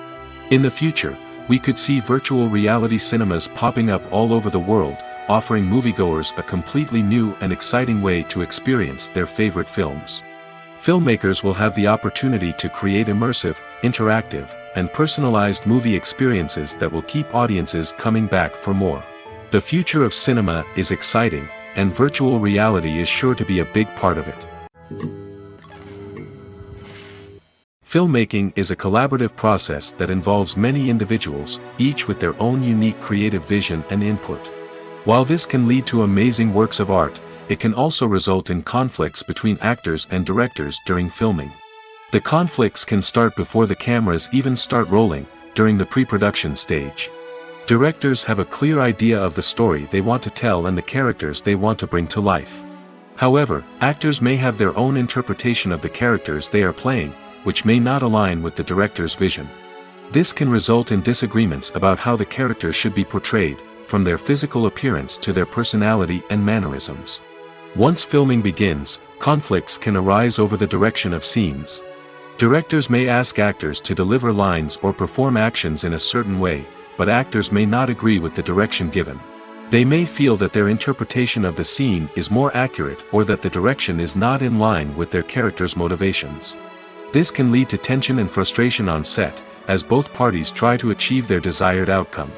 In the future, we could see virtual reality cinemas popping up all over the world, offering moviegoers a completely new and exciting way to experience their favorite films. Filmmakers will have the opportunity to create immersive, interactive, and personalized movie experiences that will keep audiences coming back for more. The future of cinema is exciting, and virtual reality is sure to be a big part of it. Filmmaking is a collaborative process that involves many individuals, each with their own unique creative vision and input. While this can lead to amazing works of art, it can also result in conflicts between actors and directors during filming. The conflicts can start before the cameras even start rolling, during the pre-production stage. Directors have a clear idea of the story they want to tell and the characters they want to bring to life. However, actors may have their own interpretation of the characters they are playing, which may not align with the director's vision. This can result in disagreements about how the characters should be portrayed, from their physical appearance to their personality and mannerisms. Once filming begins, conflicts can arise over the direction of scenes. Directors may ask actors to deliver lines or perform actions in a certain way, but actors may not agree with the direction given. They may feel that their interpretation of the scene is more accurate or that the direction is not in line with their character's motivations. This can lead to tension and frustration on set, as both parties try to achieve their desired outcome.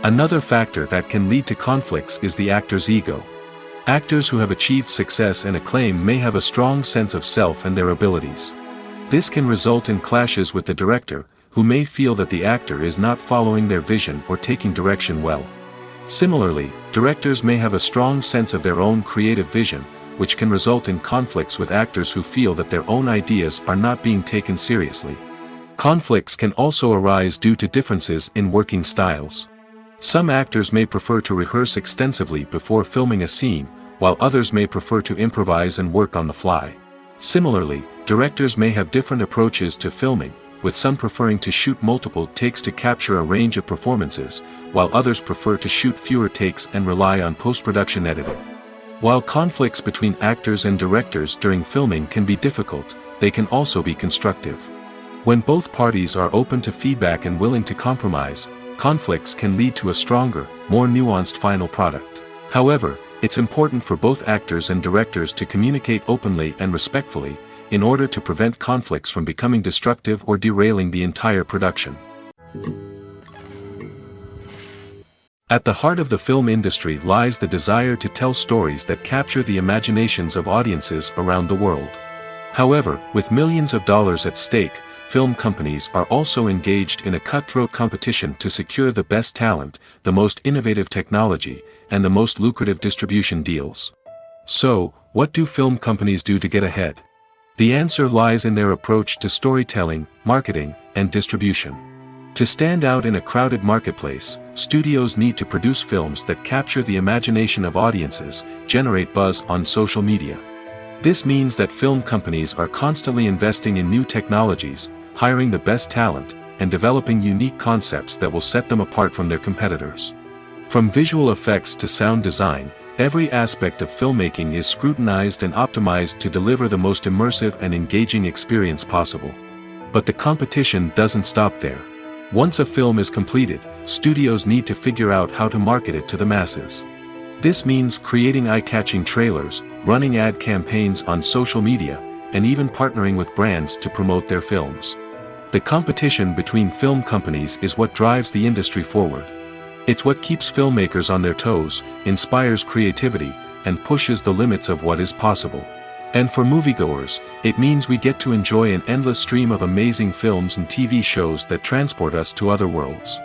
Another factor that can lead to conflicts is the actor's ego. Actors who have achieved success and acclaim may have a strong sense of self and their abilities. This can result in clashes with the director, who may feel that the actor is not following their vision or taking direction well. Similarly, directors may have a strong sense of their own creative vision, which can result in conflicts with actors who feel that their own ideas are not being taken seriously. Conflicts can also arise due to differences in working styles. Some actors may prefer to rehearse extensively before filming a scene, while others may prefer to improvise and work on the fly. Similarly, directors may have different approaches to filming, with some preferring to shoot multiple takes to capture a range of performances, while others prefer to shoot fewer takes and rely on post-production editing. While conflicts between actors and directors during filming can be difficult, they can also be constructive. When both parties are open to feedback and willing to compromise, conflicts can lead to a stronger, more nuanced final product. However, it's important for both actors and directors to communicate openly and respectfully, in order to prevent conflicts from becoming destructive or derailing the entire production. At the heart of the film industry lies the desire to tell stories that capture the imaginations of audiences around the world. However, with millions of dollars at stake, film companies are also engaged in a cutthroat competition to secure the best talent, the most innovative technology, and the most lucrative distribution deals. So, What do film companies do to get ahead? The answer lies in their approach to storytelling, marketing, and distribution. To stand out in a crowded marketplace, studios need to produce films that capture the imagination of audiences, generate buzz on social media. This means that film companies are constantly investing in new technologies, hiring the best talent, and developing unique concepts that will set them apart from their competitors. From visual effects to sound design, every aspect of filmmaking is scrutinized and optimized to deliver the most immersive and engaging experience possible. But the competition doesn't stop there. Once a film is completed, studios need to figure out how to market it to the masses. This means creating eye-catching trailers, running ad campaigns on social media, and even partnering with brands to promote their films. The competition between film companies is what drives the industry forward. It's what keeps filmmakers on their toes, inspires creativity, and pushes the limits of what is possible. And for moviegoers, it means we get to enjoy an endless stream of amazing films and TV shows that transport us to other worlds.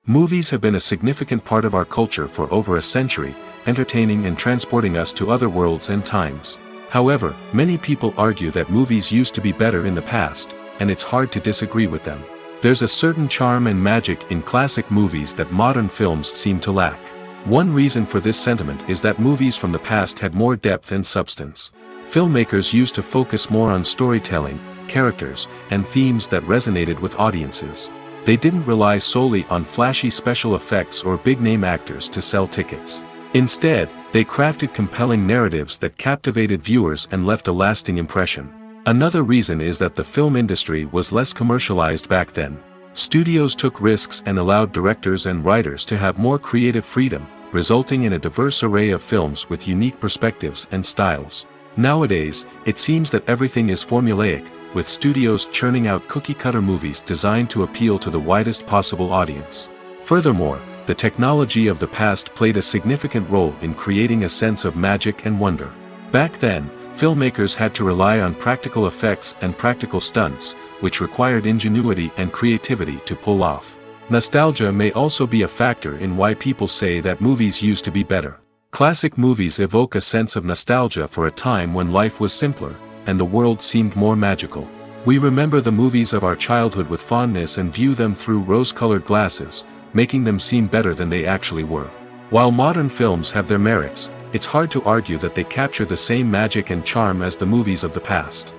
Movies have been a significant part of our culture for over a century, entertaining and transporting us to other worlds and times. However, many people argue that movies used to be better in the past, and it's hard to disagree with them. There's a certain charm and magic in classic movies that modern films seem to lack. One reason for this sentiment is that movies from the past had more depth and substance. Filmmakers used to focus more on storytelling, characters, and themes that resonated with audiences. They didn't rely solely on flashy special effects or big-name actors to sell tickets. Instead, they crafted compelling narratives that captivated viewers and left a lasting impression. Another reason is that the film industry was less commercialized back then. Studios took risks and allowed directors and writers to have more creative freedom, resulting in a diverse array of films with unique perspectives and styles. Nowadays, it seems that everything is formulaic, with studios churning out cookie-cutter movies designed to appeal to the widest possible audience. Furthermore, the technology of the past played a significant role in creating a sense of magic and wonder. Back then, filmmakers had to rely on practical effects and practical stunts, which required ingenuity and creativity to pull off. Nostalgia may also be a factor in why people say that movies used to be better. Classic movies evoke a sense of nostalgia for a time when life was simpler, and the world seemed more magical. We remember the movies of our childhood with fondness and view them through rose-colored glasses, making them seem better than they actually were. While modern films have their merits, it's hard to argue that they capture the same magic and charm as the movies of the past.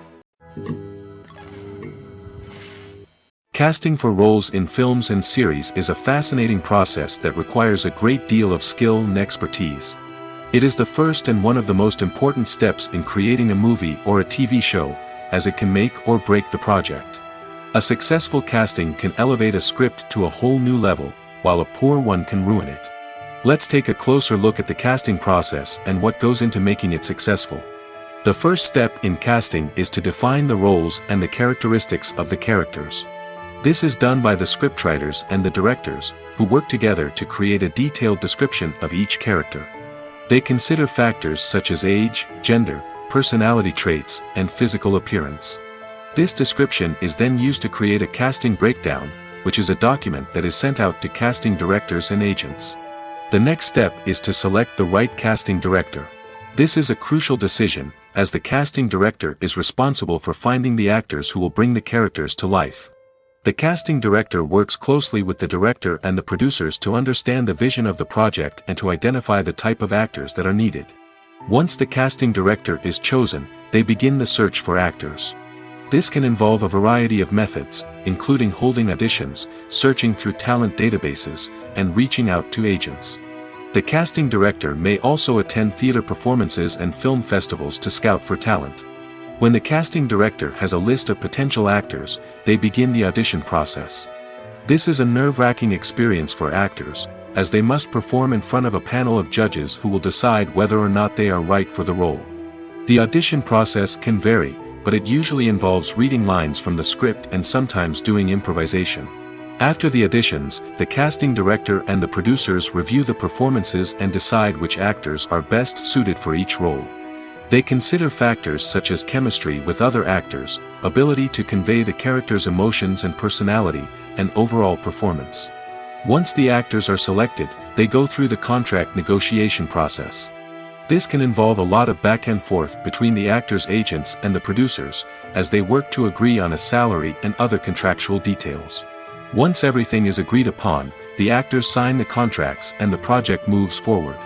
Casting for roles in films and series is a fascinating process that requires a great deal of skill and expertise. It is the first and one of the most important steps in creating a movie or a TV show, as it can make or break the project. A successful casting can elevate a script to a whole new level, while a poor one can ruin it. Let's take a closer look at the casting process and what goes into making it successful. The first step in casting is to define the roles and the characteristics of the characters. This is done by the scriptwriters and the directors, who work together to create a detailed description of each character. They consider factors such as age, gender, personality traits, and physical appearance. This description is then used to create a casting breakdown, which is a document that is sent out to casting directors and agents. The next step is to select the right casting director. This is a crucial decision, as the casting director is responsible for finding the actors who will bring the characters to life. The casting director works closely with the director and the producers to understand the vision of the project and to identify the type of actors that are needed. Once the casting director is chosen, they begin the search for actors. This can involve a variety of methods, including holding auditions, searching through talent databases, and reaching out to agents. The casting director may also attend theater performances and film festivals to scout for talent. When the casting director has a list of potential actors, they begin the audition process. This is a nerve-wracking experience for actors, as they must perform in front of a panel of judges who will decide whether or not they are right for the role. The audition process can vary, but it usually involves reading lines from the script and sometimes doing improvisation. After the auditions, the casting director and the producers review the performances and decide which actors are best suited for each role. They consider factors such as chemistry with other actors, ability to convey the character's emotions and personality, and overall performance. Once the actors are selected, they go through the contract negotiation process. This can involve a lot of back and forth between the actors' agents and the producers, as they work to agree on a salary and other contractual details. Once everything is agreed upon, the actors sign the contracts and the project moves forward.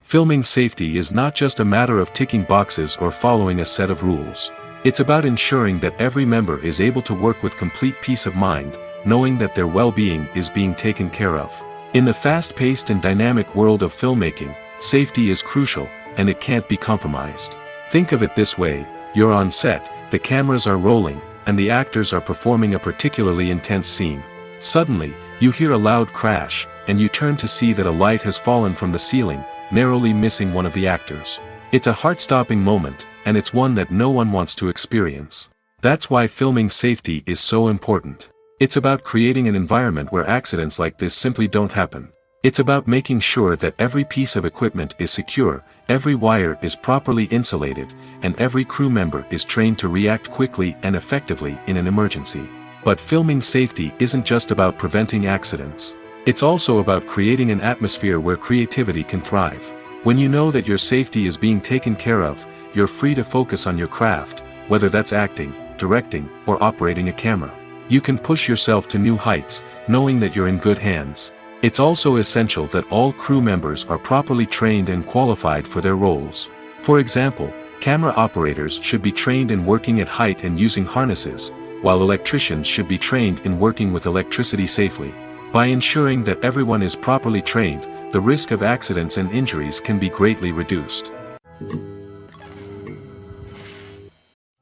Filming safety is not just a matter of ticking boxes or following a set of rules. It's about ensuring that every member is able to work with complete peace of mind, knowing that their well-being is being taken care of. In the fast-paced and dynamic world of filmmaking, safety is crucial, and it can't be compromised. Think of it this way: you're on set, the cameras are rolling, and the actors are performing a particularly intense scene. Suddenly, you hear a loud crash, and you turn to see that a light has fallen from the ceiling, narrowly missing one of the actors. It's a heart-stopping moment, and it's one that no one wants to experience. That's why filming safety is so important. It's about creating an environment where accidents like this simply don't happen. It's about making sure that every piece of equipment is secure, every wire is properly insulated, and every crew member is trained to react quickly and effectively in an emergency. But filming safety isn't just about preventing accidents. It's also about creating an atmosphere where creativity can thrive. When you know that your safety is being taken care of, you're free to focus on your craft, whether that's acting, directing, or operating a camera. You can push yourself to new heights, knowing that you're in good hands. It's also essential that all crew members are properly trained and qualified for their roles. For example, camera operators should be trained in working at height and using harnesses, while electricians should be trained in working with electricity safely. By ensuring that everyone is properly trained, the risk of accidents and injuries can be greatly reduced.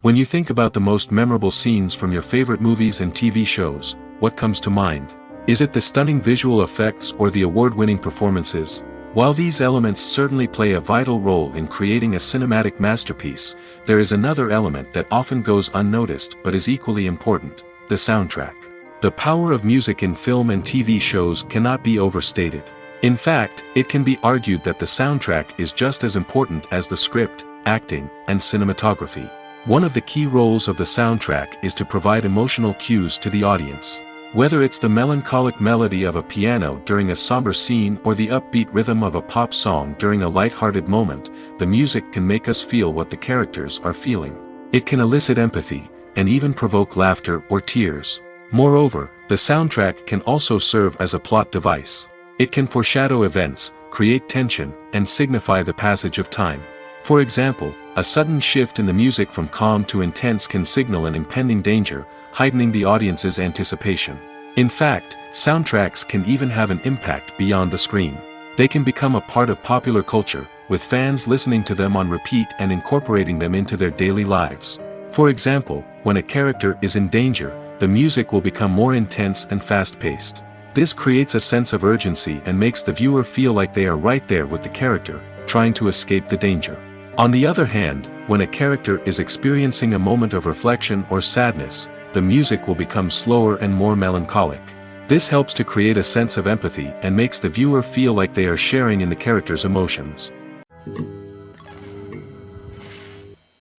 When you think about the most memorable scenes from your favorite movies and TV shows, what comes to mind? Is it the stunning visual effects or the award-winning performances? While these elements certainly play a vital role in creating a cinematic masterpiece, there is another element that often goes unnoticed but is equally important: the soundtrack. The power of music in film and TV shows cannot be overstated. In fact, it can be argued that the soundtrack is just as important as the script, acting, and cinematography. One of the key roles of the soundtrack is to provide emotional cues to the audience. Whether it's the melancholic melody of a piano during a somber scene or the upbeat rhythm of a pop song during a light-hearted moment, the music can make us feel what the characters are feeling. It can elicit empathy, and even provoke laughter or tears. Moreover, the soundtrack can also serve as a plot device. It can foreshadow events, create tension, and signify the passage of time. For example, a sudden shift in the music from calm to intense can signal an impending danger, heightening the audience's anticipation. In fact, soundtracks can even have an impact beyond the screen. They can become a part of popular culture, with fans listening to them on repeat and incorporating them into their daily lives. For example, when a character is in danger, the music will become more intense and fast-paced. This creates a sense of urgency and makes the viewer feel like they are right there with the character, trying to escape the danger. On the other hand, when a character is experiencing a moment of reflection or sadness, the music will become slower and more melancholic. This helps to create a sense of empathy and makes the viewer feel like they are sharing in the character's emotions.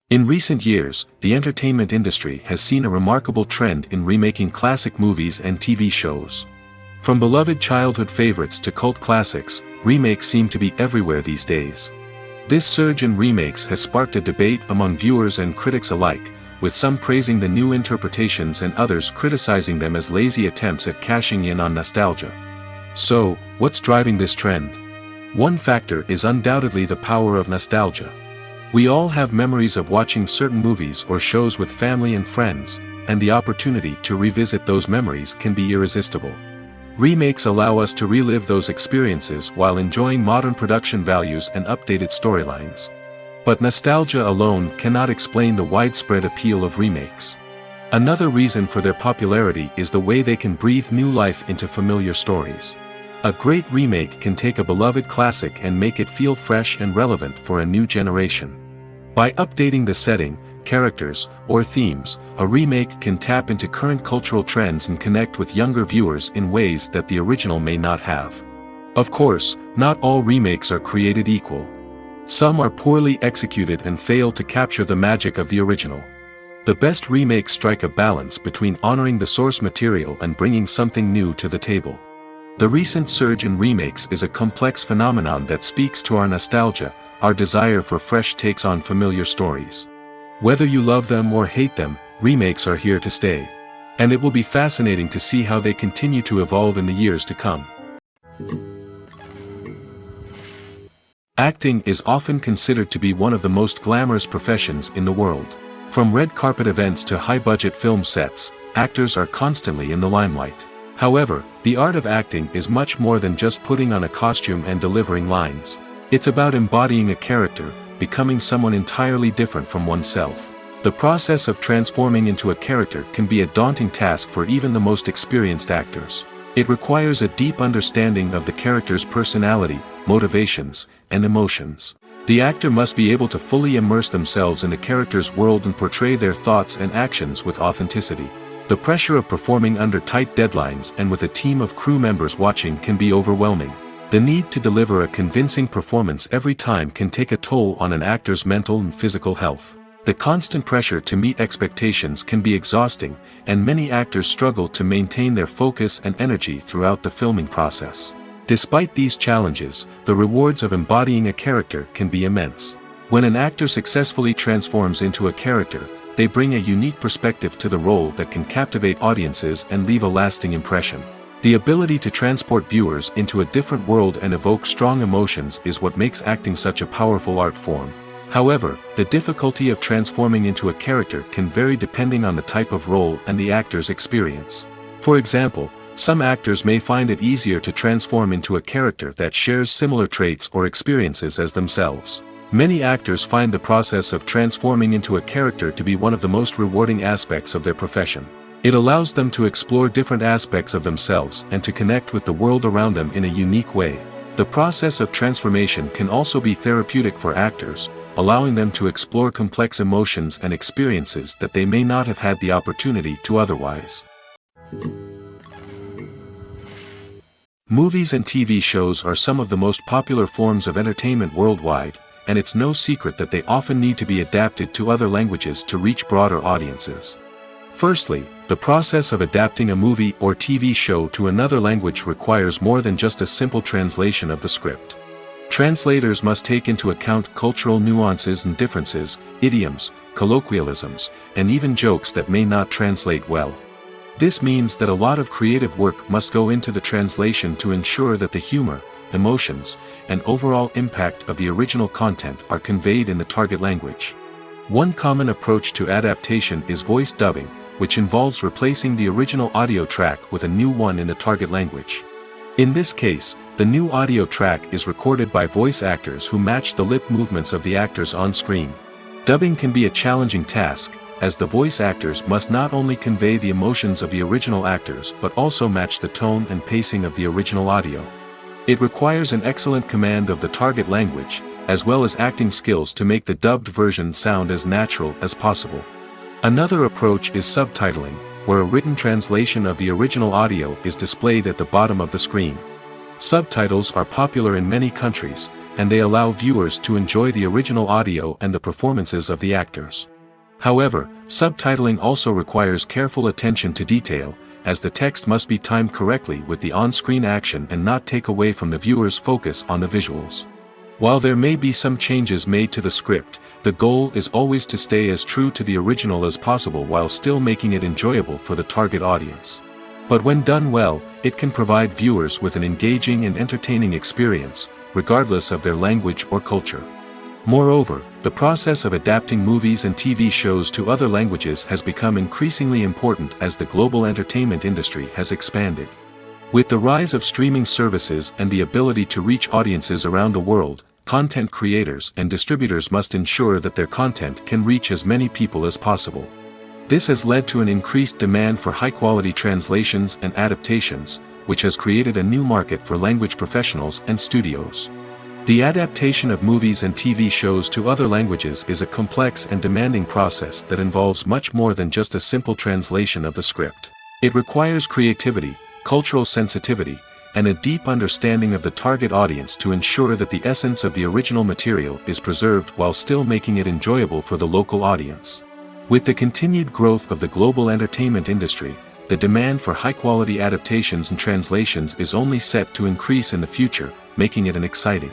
In recent years, the entertainment industry has seen a remarkable trend in remaking classic movies and TV shows. From beloved childhood favorites to cult classics, remakes seem to be everywhere these days. This surge in remakes has sparked a debate among viewers and critics alike, with some praising the new interpretations and others criticizing them as lazy attempts at cashing in on nostalgia. So, what's driving this trend? One factor is undoubtedly the power of nostalgia. We all have memories of watching certain movies or shows with family and friends, and the opportunity to revisit those memories can be irresistible. Remakes allow us to relive those experiences while enjoying modern production values and updated storylines. But nostalgia alone cannot explain the widespread appeal of remakes. Another reason for their popularity is the way they can breathe new life into familiar stories. A great remake can take a beloved classic and make it feel fresh and relevant for a new generation. By updating the setting, characters, or themes, a remake can tap into current cultural trends and connect with younger viewers in ways that the original may not have. Of course, not all remakes are created equal. Some are poorly executed and fail to capture the magic of the original. The best remakes strike a balance between honoring the source material and bringing something new to the table. The recent surge in remakes is a complex phenomenon that speaks to our nostalgia, our desire for fresh takes on familiar stories. Whether you love them or hate them, remakes are here to stay. And it will be fascinating to see how they continue to evolve in the years to come. Acting is often considered to be one of the most glamorous professions in the world. From red carpet events to high-budget film sets, actors are constantly in the limelight. However, the art of acting is much more than just putting on a costume and delivering lines. It's about embodying a character, becoming someone entirely different from oneself. The process of transforming into a character can be a daunting task for even the most experienced actors. It requires a deep understanding of the character's personality, motivations, and emotions. The actor must be able to fully immerse themselves in the character's world and portray their thoughts and actions with authenticity. The pressure of performing under tight deadlines and with a team of crew members watching can be overwhelming. The need to deliver a convincing performance every time can take a toll on an actor's mental and physical health. The constant pressure to meet expectations can be exhausting, and many actors struggle to maintain their focus and energy throughout the filming process. Despite these challenges, the rewards of embodying a character can be immense. When an actor successfully transforms into a character, they bring a unique perspective to the role that can captivate audiences and leave a lasting impression. The ability to transport viewers into a different world and evoke strong emotions is what makes acting such a powerful art form. However, the difficulty of transforming into a character can vary depending on the type of role and the actor's experience. For example, some actors may find it easier to transform into a character that shares similar traits or experiences as themselves. Many actors find the process of transforming into a character to be one of the most rewarding aspects of their profession. It allows them to explore different aspects of themselves and to connect with the world around them in a unique way. The process of transformation can also be therapeutic for actors, allowing them to explore complex emotions and experiences that they may not have had the opportunity to otherwise. Movies and TV shows are some of the most popular forms of entertainment worldwide, and it's no secret that they often need to be adapted to other languages to reach broader audiences. Firstly, the process of adapting a movie or TV show to another language requires more than just a simple translation of the script. Translators must take into account cultural nuances and differences, idioms, colloquialisms, and even jokes that may not translate well. This means that a lot of creative work must go into the translation to ensure that the humor, emotions, and overall impact of the original content are conveyed in the target language. One common approach to adaptation is voice dubbing, which involves replacing the original audio track with a new one in the target language. In this case, the new audio track is recorded by voice actors who match the lip movements of the actors on screen. Dubbing can be a challenging task, as the voice actors must not only convey the emotions of the original actors but also match the tone and pacing of the original audio. It requires an excellent command of the target language, as well as acting skills to make the dubbed version sound as natural as possible. Another approach is subtitling, where a written translation of the original audio is displayed at the bottom of the screen. Subtitles are popular in many countries, and they allow viewers to enjoy the original audio and the performances of the actors. However, subtitling also requires careful attention to detail, as the text must be timed correctly with the on-screen action and not take away from the viewer's focus on the visuals. While there may be some changes made to the script, the goal is always to stay as true to the original as possible while still making it enjoyable for the target audience. But when done well, it can provide viewers with an engaging and entertaining experience, regardless of their language or culture. Moreover, the process of adapting movies and TV shows to other languages has become increasingly important as the global entertainment industry has expanded. With the rise of streaming services and the ability to reach audiences around the world, content creators and distributors must ensure that their content can reach as many people as possible. This has led to an increased demand for high-quality translations and adaptations, which has created a new market for language professionals and studios. The adaptation of movies and TV shows to other languages is a complex and demanding process that involves much more than just a simple translation of the script. It requires creativity, cultural sensitivity, and a deep understanding of the target audience to ensure that the essence of the original material is preserved while still making it enjoyable for the local audience. With the continued growth of the global entertainment industry, the demand for high-quality adaptations and translations is only set to increase in the future, making it an exciting.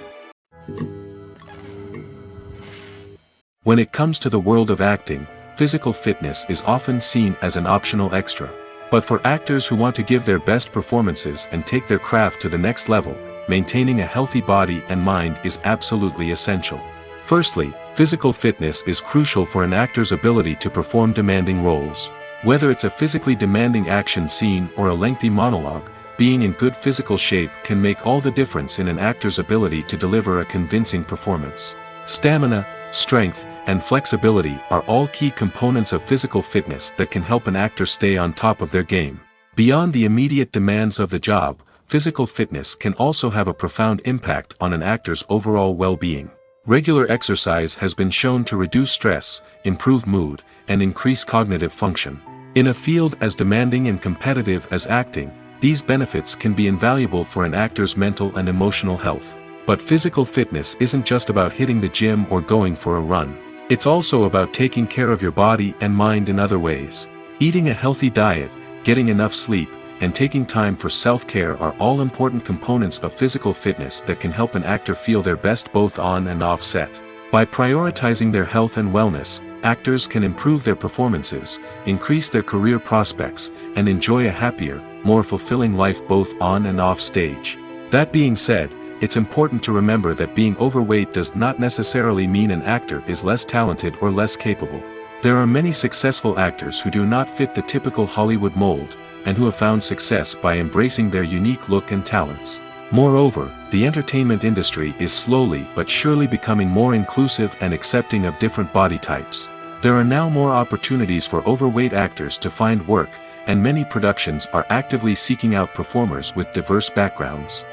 When it comes to the world of acting, physical fitness is often seen as an optional extra. But for actors who want to give their best performances and take their craft to the next level, maintaining a healthy body and mind is absolutely essential. Firstly, physical fitness is crucial for an actor's ability to perform demanding roles. Whether it's a physically demanding action scene or a lengthy monologue, being in good physical shape can make all the difference in an actor's ability to deliver a convincing performance. Stamina, strength, and flexibility are all key components of physical fitness that can help an actor stay on top of their game. Beyond the immediate demands of the job, physical fitness can also have a profound impact on an actor's overall well-being. Regular exercise has been shown to reduce stress, improve mood, and increase cognitive function. In a field as demanding and competitive as acting, these benefits can be invaluable for an actor's mental and emotional health. But physical fitness isn't just about hitting the gym or going for a run. It's also about taking care of your body and mind in other ways. Eating a healthy diet, getting enough sleep, and taking time for self-care are all important components of physical fitness that can help an actor feel their best both on and off set. By prioritizing their health and wellness, actors can improve their performances, increase their career prospects, and enjoy a happier, more fulfilling life both on and off stage. That being said, it's important to remember that being overweight does not necessarily mean an actor is less talented or less capable. There are many successful actors who do not fit the typical Hollywood mold, and who have found success by embracing their unique look and talents. Moreover, the entertainment industry is slowly but surely becoming more inclusive and accepting of different body types. There are now more opportunities for overweight actors to find work, and many productions are actively seeking out performers with diverse backgrounds.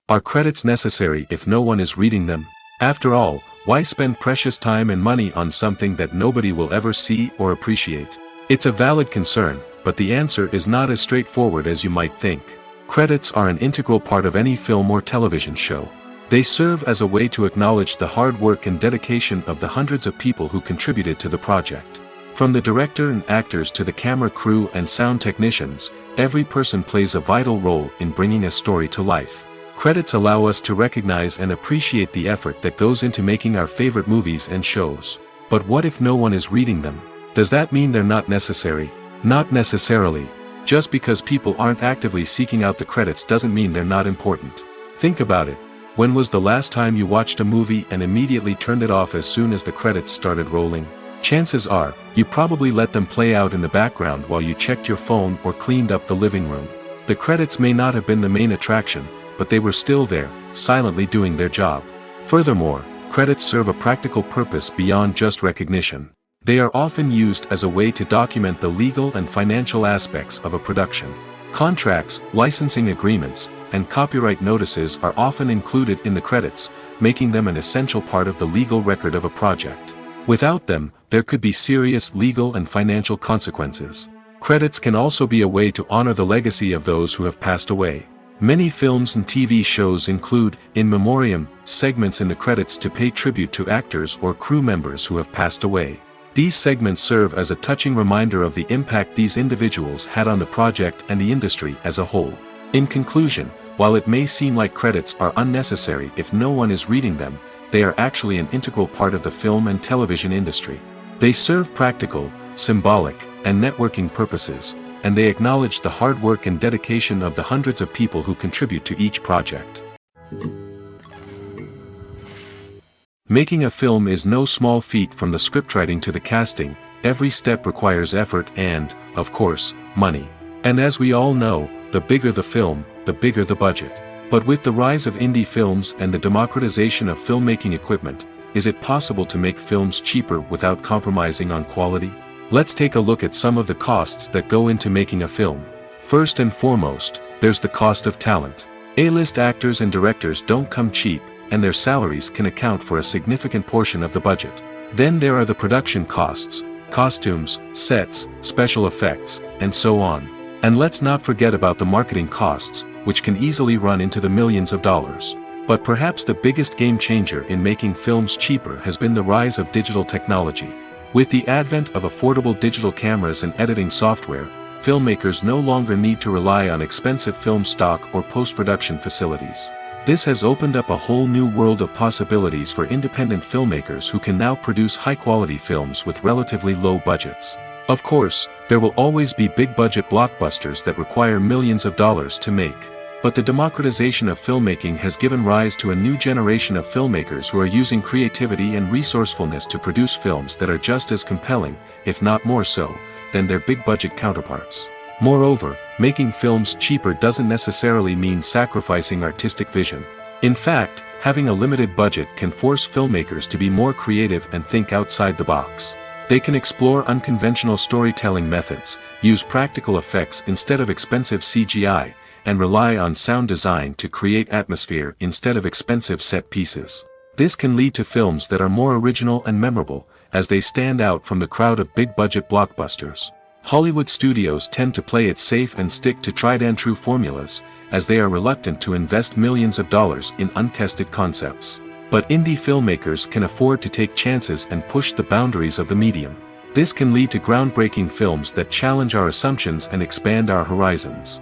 Are credits necessary if no one is reading them? After all, why spend precious time and money on something that nobody will ever see or appreciate? It's a valid concern, but the answer is not as straightforward as you might think. Credits are an integral part of any film or television show. They serve as a way to acknowledge the hard work and dedication of the hundreds of people who contributed to the project. From the director and actors to the camera crew and sound technicians, every person plays a vital role in bringing a story to life. Credits allow us to recognize and appreciate the effort that goes into making our favorite movies and shows. But what if no one is reading them? Does that mean they're not necessary? Not necessarily. Just because people aren't actively seeking out the credits doesn't mean they're not important. Think about it. When was the last time you watched a movie and immediately turned it off as soon as the credits started rolling? Chances are, you probably let them play out in the background while you checked your phone or cleaned up the living room. The credits may not have been the main attraction, but they were still there, silently doing their job. Furthermore, credits serve a practical purpose beyond just recognition. They are often used as a way to document the legal and financial aspects of a production. Contracts, licensing agreements, and copyright notices are often included in the credits, making them an essential part of the legal record of a project. Without them, there could be serious legal and financial consequences. Credits can also be a way to honor the legacy of those who have passed away. Many films and TV shows include, in memoriam, segments in the credits to pay tribute to actors or crew members who have passed away. These segments serve as a touching reminder of the impact these individuals had on the project and the industry as a whole. In conclusion, while it may seem like credits are unnecessary if no one is reading them, they are actually an integral part of the film and television industry. They serve practical, symbolic, and networking purposes, and they acknowledge the hard work and dedication of the hundreds of people who contribute to each project. Making a film is no small feat. From the scriptwriting to the casting, every step requires effort and, of course, money. And as we all know, the bigger the film, the bigger the budget. But with the rise of indie films and the democratization of filmmaking equipment, is it possible to make films cheaper without compromising on quality? Let's take a look at some of the costs that go into making a film. First and foremost, there's the cost of talent. A-list actors and directors don't come cheap, and their salaries can account for a significant portion of the budget. Then there are the production costs, costumes, sets, special effects, and so on. And let's not forget about the marketing costs, which can easily run into the millions of dollars. But perhaps the biggest game changer in making films cheaper has been the rise of digital technology. With the advent of affordable digital cameras and editing software, filmmakers no longer need to rely on expensive film stock or post-production facilities. This has opened up a whole new world of possibilities for independent filmmakers who can now produce high-quality films with relatively low budgets. Of course, there will always be big-budget blockbusters that require millions of dollars to make. But the democratization of filmmaking has given rise to a new generation of filmmakers who are using creativity and resourcefulness to produce films that are just as compelling, if not more so, than their big-budget counterparts. Moreover, making films cheaper doesn't necessarily mean sacrificing artistic vision. In fact, having a limited budget can force filmmakers to be more creative and think outside the box. They can explore unconventional storytelling methods, use practical effects instead of expensive CGI, and rely on sound design to create atmosphere instead of expensive set pieces. This can lead to films that are more original and memorable, as they stand out from the crowd of big-budget blockbusters. Hollywood studios tend to play it safe and stick to tried-and-true formulas, as they are reluctant to invest millions of dollars in untested concepts. But indie filmmakers can afford to take chances and push the boundaries of the medium. This can lead to groundbreaking films that challenge our assumptions and expand our horizons.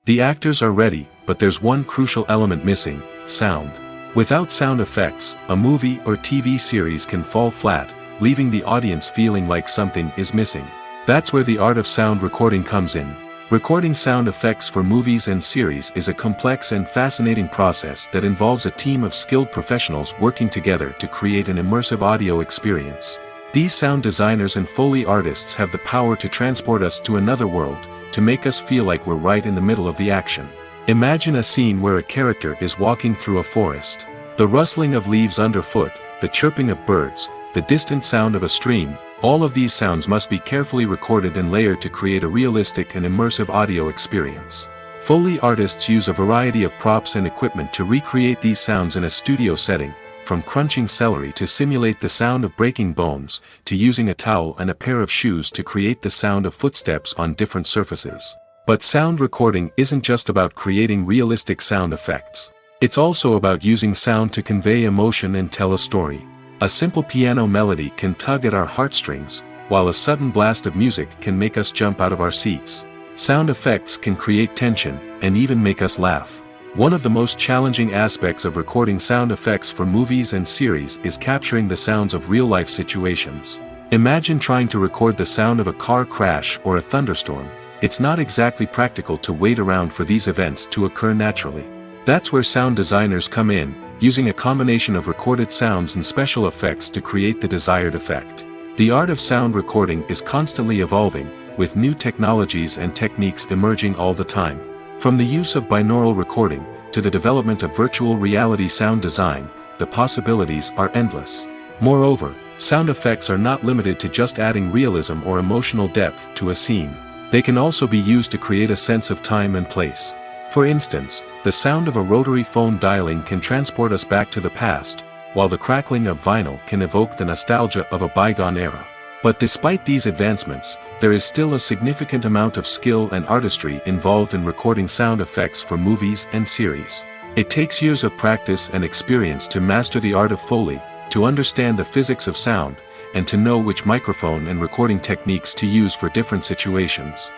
The actors are ready, but there's one crucial element missing: sound. Without sound effects, a movie or TV series can fall flat, leaving the audience feeling like something is missing. That's where the art of sound recording comes in. Recording sound effects for movies and series is a complex and fascinating process that involves a team of skilled professionals working together to create an immersive audio experience. These sound designers and Foley artists have the power to transport us to another world, to make us feel like we're right in the middle of the action. Imagine a scene where a character is walking through a forest. The rustling of leaves underfoot, the chirping of birds, the distant sound of a stream, all of these sounds must be carefully recorded and layered to create a realistic and immersive audio experience. Foley artists use a variety of props and equipment to recreate these sounds in a studio setting, from crunching celery to simulate the sound of breaking bones, to using a towel and a pair of shoes to create the sound of footsteps on different surfaces. But sound recording isn't just about creating realistic sound effects. It's also about using sound to convey emotion and tell a story. A simple piano melody can tug at our heartstrings, while a sudden blast of music can make us jump out of our seats. Sound effects can create tension, and even make us laugh. One of the most challenging aspects of recording sound effects for movies and series is capturing the sounds of real-life situations. Imagine trying to record the sound of a car crash or a thunderstorm. It's not exactly practical to wait around for these events to occur naturally. That's where sound designers come in, using a combination of recorded sounds and special effects to create the desired effect. The art of sound recording is constantly evolving, with new technologies and techniques emerging all the time. From the use of binaural recording, to the development of virtual reality sound design, the possibilities are endless. Moreover, sound effects are not limited to just adding realism or emotional depth to a scene. They can also be used to create a sense of time and place. For instance, the sound of a rotary phone dialing can transport us back to the past, while the crackling of vinyl can evoke the nostalgia of a bygone era. But despite these advancements, there is still a significant amount of skill and artistry involved in recording sound effects for movies and series. It takes years of practice and experience to master the art of Foley, to understand the physics of sound, and to know which microphone and recording techniques to use for different situations.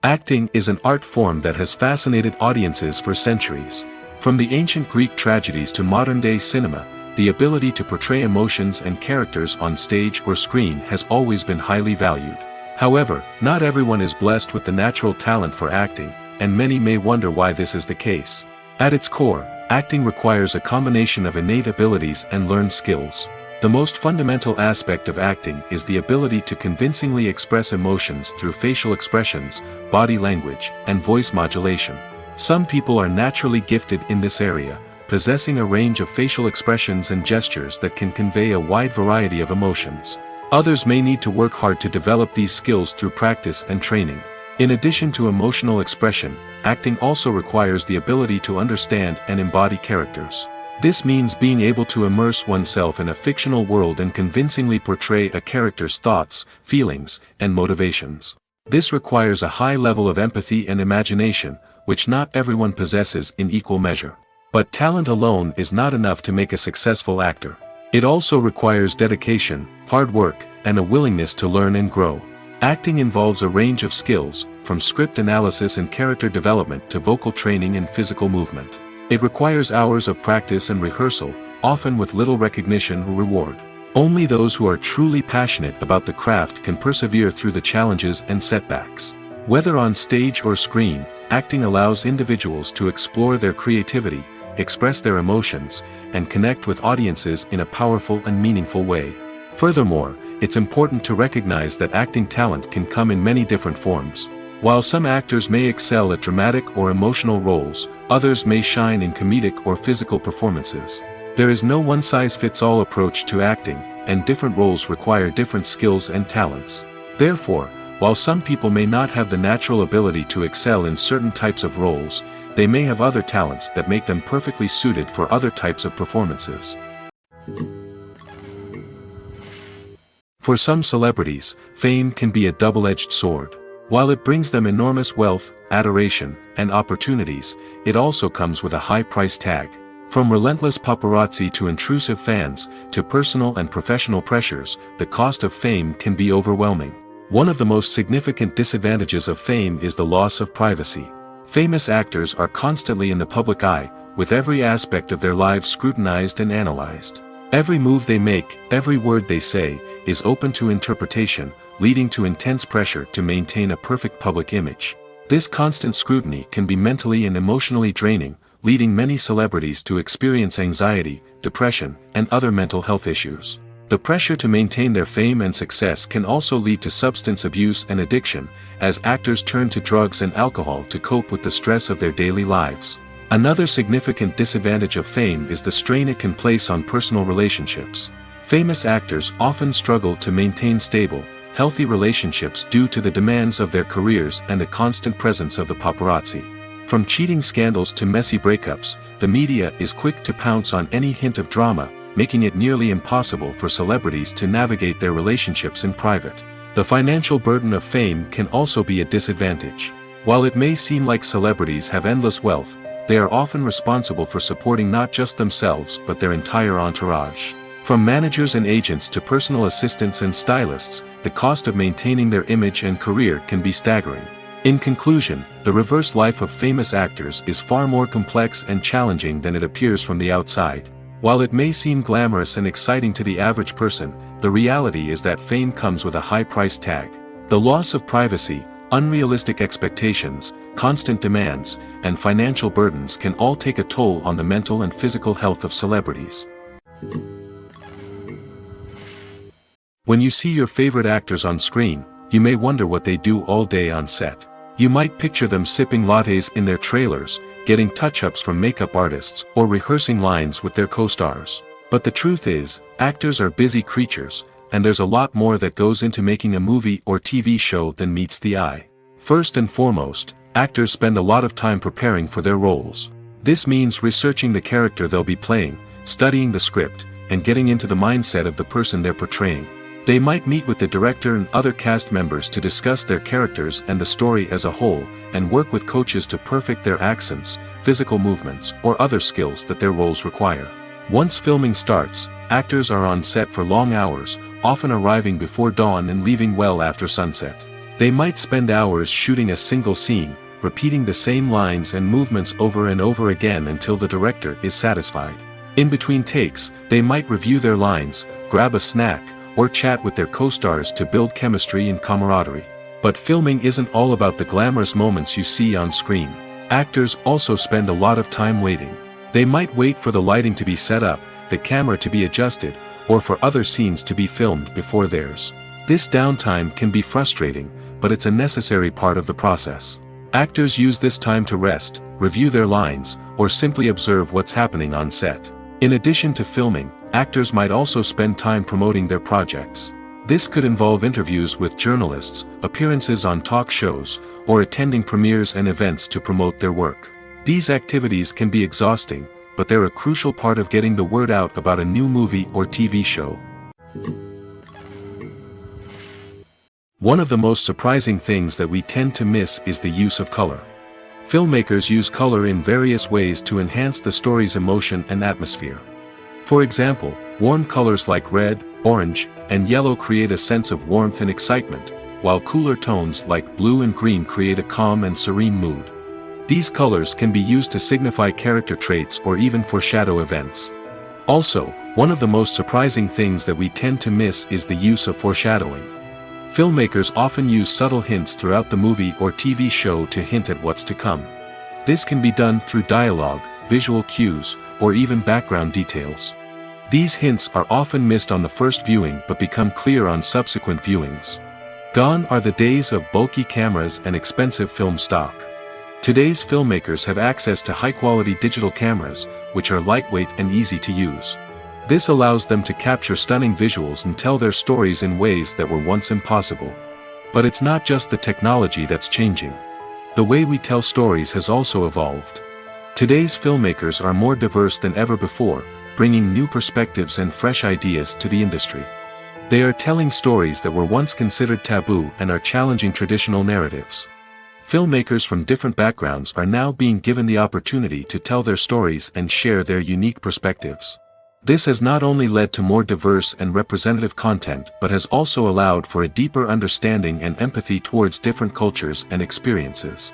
Acting is an art form that has fascinated audiences for centuries. From the ancient Greek tragedies to modern-day cinema, the ability to portray emotions and characters on stage or screen has always been highly valued. However, not everyone is blessed with the natural talent for acting, and many may wonder why this is the case. At its core, acting requires a combination of innate abilities and learned skills. The most fundamental aspect of acting is the ability to convincingly express emotions through facial expressions, body language, and voice modulation. Some people are naturally gifted in this area, possessing a range of facial expressions and gestures that can convey a wide variety of emotions. Others may need to work hard to develop these skills through practice and training. In addition to emotional expression, acting also requires the ability to understand and embody characters. This means being able to immerse oneself in a fictional world and convincingly portray a character's thoughts, feelings, and motivations. This requires a high level of empathy and imagination, which not everyone possesses in equal measure. But talent alone is not enough to make a successful actor. It also requires dedication, hard work, and a willingness to learn and grow. Acting involves a range of skills, from script analysis and character development to vocal training and physical movement. It requires hours of practice and rehearsal, often with little recognition or reward. Only those who are truly passionate about the craft can persevere through the challenges and setbacks. Whether on stage or screen, acting allows individuals to explore their creativity, express their emotions, and connect with audiences in a powerful and meaningful way. Furthermore, it's important to recognize that acting talent can come in many different forms. While some actors may excel at dramatic or emotional roles, others may shine in comedic or physical performances. There is no one-size-fits-all approach to acting, and different roles require different skills and talents. Therefore, while some people may not have the natural ability to excel in certain types of roles, they may have other talents that make them perfectly suited for other types of performances. For some celebrities, fame can be a double-edged sword. While it brings them enormous wealth, adoration, and opportunities, it also comes with a high price tag. From relentless paparazzi to intrusive fans, to personal and professional pressures, the cost of fame can be overwhelming. One of the most significant disadvantages of fame is the loss of privacy. Famous actors are constantly in the public eye, with every aspect of their lives scrutinized and analyzed. Every move they make, every word they say, is open to interpretation, leading to intense pressure to maintain a perfect public image. This constant scrutiny can be mentally and emotionally draining, leading many celebrities to experience anxiety, depression, and other mental health issues. The pressure to maintain their fame and success can also lead to substance abuse and addiction, as actors turn to drugs and alcohol to cope with the stress of their daily lives. Another significant disadvantage of fame is the strain it can place on personal relationships. Famous actors often struggle to maintain stable, healthy relationships due to the demands of their careers and the constant presence of the paparazzi. From cheating scandals to messy breakups, the media is quick to pounce on any hint of drama, making it nearly impossible for celebrities to navigate their relationships in private. The financial burden of fame can also be a disadvantage. While it may seem like celebrities have endless wealth, they are often responsible for supporting not just themselves but their entire entourage. From managers and agents to personal assistants and stylists, the cost of maintaining their image and career can be staggering. In conclusion, the reverse life of famous actors is far more complex and challenging than it appears from the outside. While it may seem glamorous and exciting to the average person, the reality is that fame comes with a high price tag. The loss of privacy, unrealistic expectations, constant demands, and financial burdens can all take a toll on the mental and physical health of celebrities. When you see your favorite actors on screen, you may wonder what they do all day on set. You might picture them sipping lattes in their trailers, getting touch-ups from makeup artists, or rehearsing lines with their co-stars. But the truth is, actors are busy creatures, and there's a lot more that goes into making a movie or TV show than meets the eye. First and foremost, actors spend a lot of time preparing for their roles. This means researching the character they'll be playing, studying the script, and getting into the mindset of the person they're portraying. They might meet with the director and other cast members to discuss their characters and the story as a whole, and work with coaches to perfect their accents, physical movements, or other skills that their roles require. Once filming starts, actors are on set for long hours, often arriving before dawn and leaving well after sunset. They might spend hours shooting a single scene, repeating the same lines and movements over and over again until the director is satisfied. In between takes, they might review their lines, grab a snack, or chat with their co-stars to build chemistry and camaraderie. But filming isn't all about the glamorous moments you see on screen. Actors also spend a lot of time waiting. They might wait for the lighting to be set up, the camera to be adjusted, or for other scenes to be filmed before theirs. This downtime can be frustrating, but it's a necessary part of the process. Actors use this time to rest, review their lines, or simply observe what's happening on set. In addition to filming, actors might also spend time promoting their projects. This could involve interviews with journalists, appearances on talk shows, or attending premieres and events to promote their work. These activities can be exhausting, but they're a crucial part of getting the word out about a new movie or TV show. One of the most surprising things that we tend to miss is the use of color. Filmmakers use color in various ways to enhance the story's emotion and atmosphere. For example, warm colors like red, orange, and yellow create a sense of warmth and excitement, while cooler tones like blue and green create a calm and serene mood. These colors can be used to signify character traits or even foreshadow events. Also, one of the most surprising things that we tend to miss is the use of foreshadowing. Filmmakers often use subtle hints throughout the movie or TV show to hint at what's to come. This can be done through dialogue, visual cues, or even background details. These hints are often missed on the first viewing but become clear on subsequent viewings. Gone are the days of bulky cameras and expensive film stock. Today's filmmakers have access to high-quality digital cameras, which are lightweight and easy to use. This allows them to capture stunning visuals and tell their stories in ways that were once impossible. But it's not just the technology that's changing. The way we tell stories has also evolved. Today's filmmakers are more diverse than ever before, bringing new perspectives and fresh ideas to the industry. They are telling stories that were once considered taboo and are challenging traditional narratives. Filmmakers from different backgrounds are now being given the opportunity to tell their stories and share their unique perspectives. This has not only led to more diverse and representative content but has also allowed for a deeper understanding and empathy towards different cultures and experiences.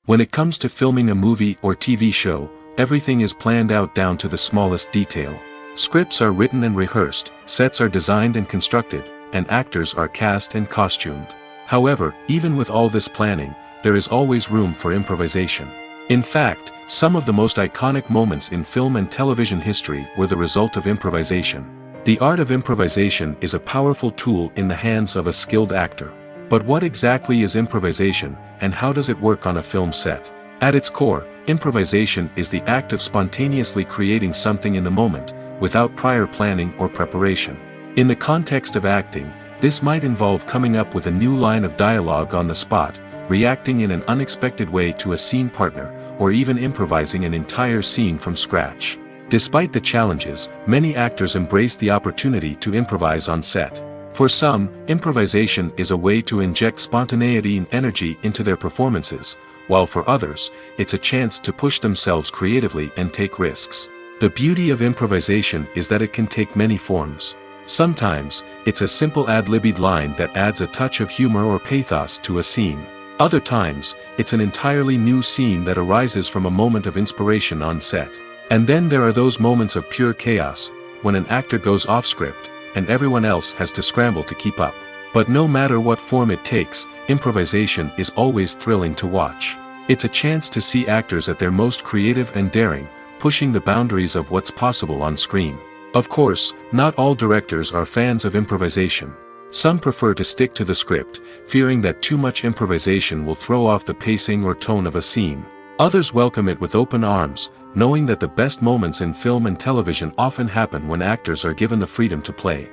When it comes to filming a movie or TV show, everything is planned out down to the smallest detail. Scripts are written and rehearsed, sets are designed and constructed, and actors are cast and costumed. However, even with all this planning, there is always room for improvisation. In fact, some of the most iconic moments in film and television history were the result of improvisation. The art of improvisation is a powerful tool in the hands of a skilled actor. But what exactly is improvisation, and how does it work on a film set? At its core, improvisation is the act of spontaneously creating something in the moment, without prior planning or preparation. In the context of acting, this might involve coming up with a new line of dialogue on the spot, reacting in an unexpected way to a scene partner, or even improvising an entire scene from scratch. Despite the challenges, many actors embrace the opportunity to improvise on set. For some, improvisation is a way to inject spontaneity and energy into their performances, while for others, it's a chance to push themselves creatively and take risks. The beauty of improvisation is that it can take many forms. Sometimes, it's a simple ad-libbed line that adds a touch of humor or pathos to a scene. Other times, it's an entirely new scene that arises from a moment of inspiration on set. And then there are those moments of pure chaos, when an actor goes off script, and everyone else has to scramble to keep up. But no matter what form it takes, improvisation is always thrilling to watch. It's a chance to see actors at their most creative and daring, pushing the boundaries of what's possible on screen. Of course, not all directors are fans of improvisation. Some prefer to stick to the script, fearing that too much improvisation will throw off the pacing or tone of a scene. Others welcome it with open arms, knowing that the best moments in film and television often happen when actors are given the freedom to play.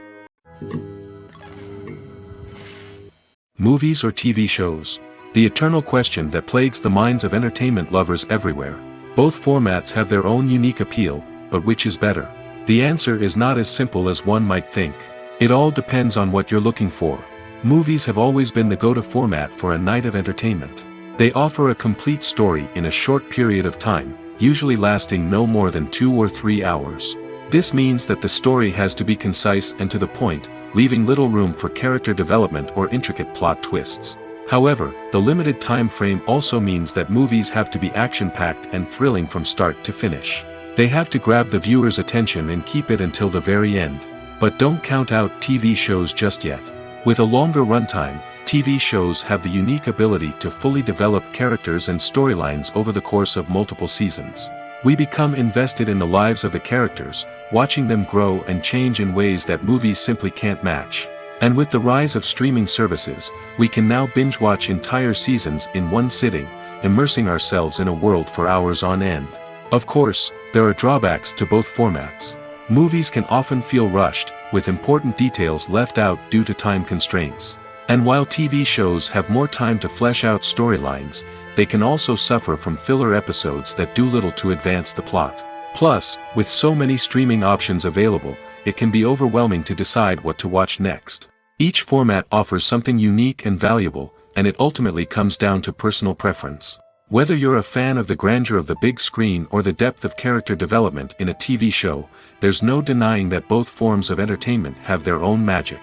Movies or TV shows? The eternal question that plagues the minds of entertainment lovers everywhere. Both formats have their own unique appeal, but which is better? The answer is not as simple as one might think. It all depends on what you're looking for. Movies have always been the go-to format for a night of entertainment. They offer a complete story in a short period of time, usually lasting no more than 2 or 3 hours. This means that the story has to be concise and to the point, leaving little room for character development or intricate plot twists. However, the limited time frame also means that movies have to be action-packed and thrilling from start to finish. They have to grab the viewer's attention and keep it until the very end. But don't count out TV shows just yet. With a longer runtime, TV shows have the unique ability to fully develop characters and storylines over the course of multiple seasons. We become invested in the lives of the characters, watching them grow and change in ways that movies simply can't match. And with the rise of streaming services, we can now binge-watch entire seasons in one sitting, immersing ourselves in a world for hours on end. Of course, there are drawbacks to both formats. Movies can often feel rushed, with important details left out due to time constraints. And while TV shows have more time to flesh out storylines, they can also suffer from filler episodes that do little to advance the plot. Plus, with so many streaming options available, it can be overwhelming to decide what to watch next. Each format offers something unique and valuable, and it ultimately comes down to personal preference. Whether you're a fan of the grandeur of the big screen or the depth of character development in a TV show, there's no denying that both forms of entertainment have their own magic.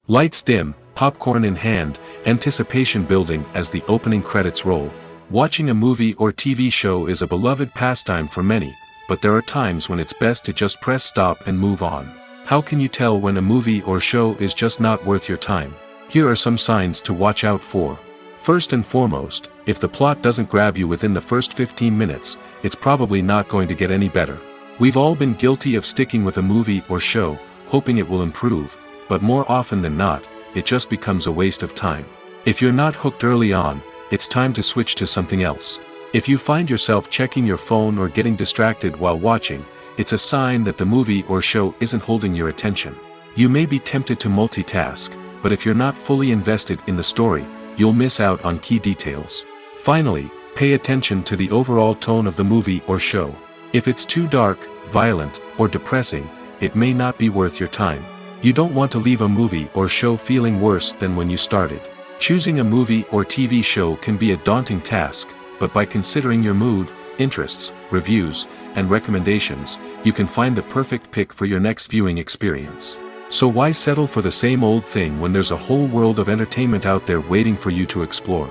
Lights dim, popcorn in hand, anticipation building as the opening credits roll. Watching a movie or TV show is a beloved pastime for many, but there are times when it's best to just press stop and move on. How can you tell when a movie or show is just not worth your time? Here are some signs to watch out for. First and foremost, if the plot doesn't grab you within the first 15 minutes, it's probably not going to get any better. We've all been guilty of sticking with a movie or show, hoping it will improve, but more often than not, it just becomes a waste of time. If you're not hooked early on, it's time to switch to something else. If you find yourself checking your phone or getting distracted while watching, it's a sign that the movie or show isn't holding your attention. You may be tempted to multitask, but if you're not fully invested in the story, you'll miss out on key details. Finally, pay attention to the overall tone of the movie or show. If it's too dark, violent, or depressing, it may not be worth your time. You don't want to leave a movie or show feeling worse than when you started. Choosing a movie or TV show can be a daunting task, but by considering your mood, interests, reviews, and recommendations, you can find the perfect pick for your next viewing experience. So why settle for the same old thing when there's a whole world of entertainment out there waiting for you to explore?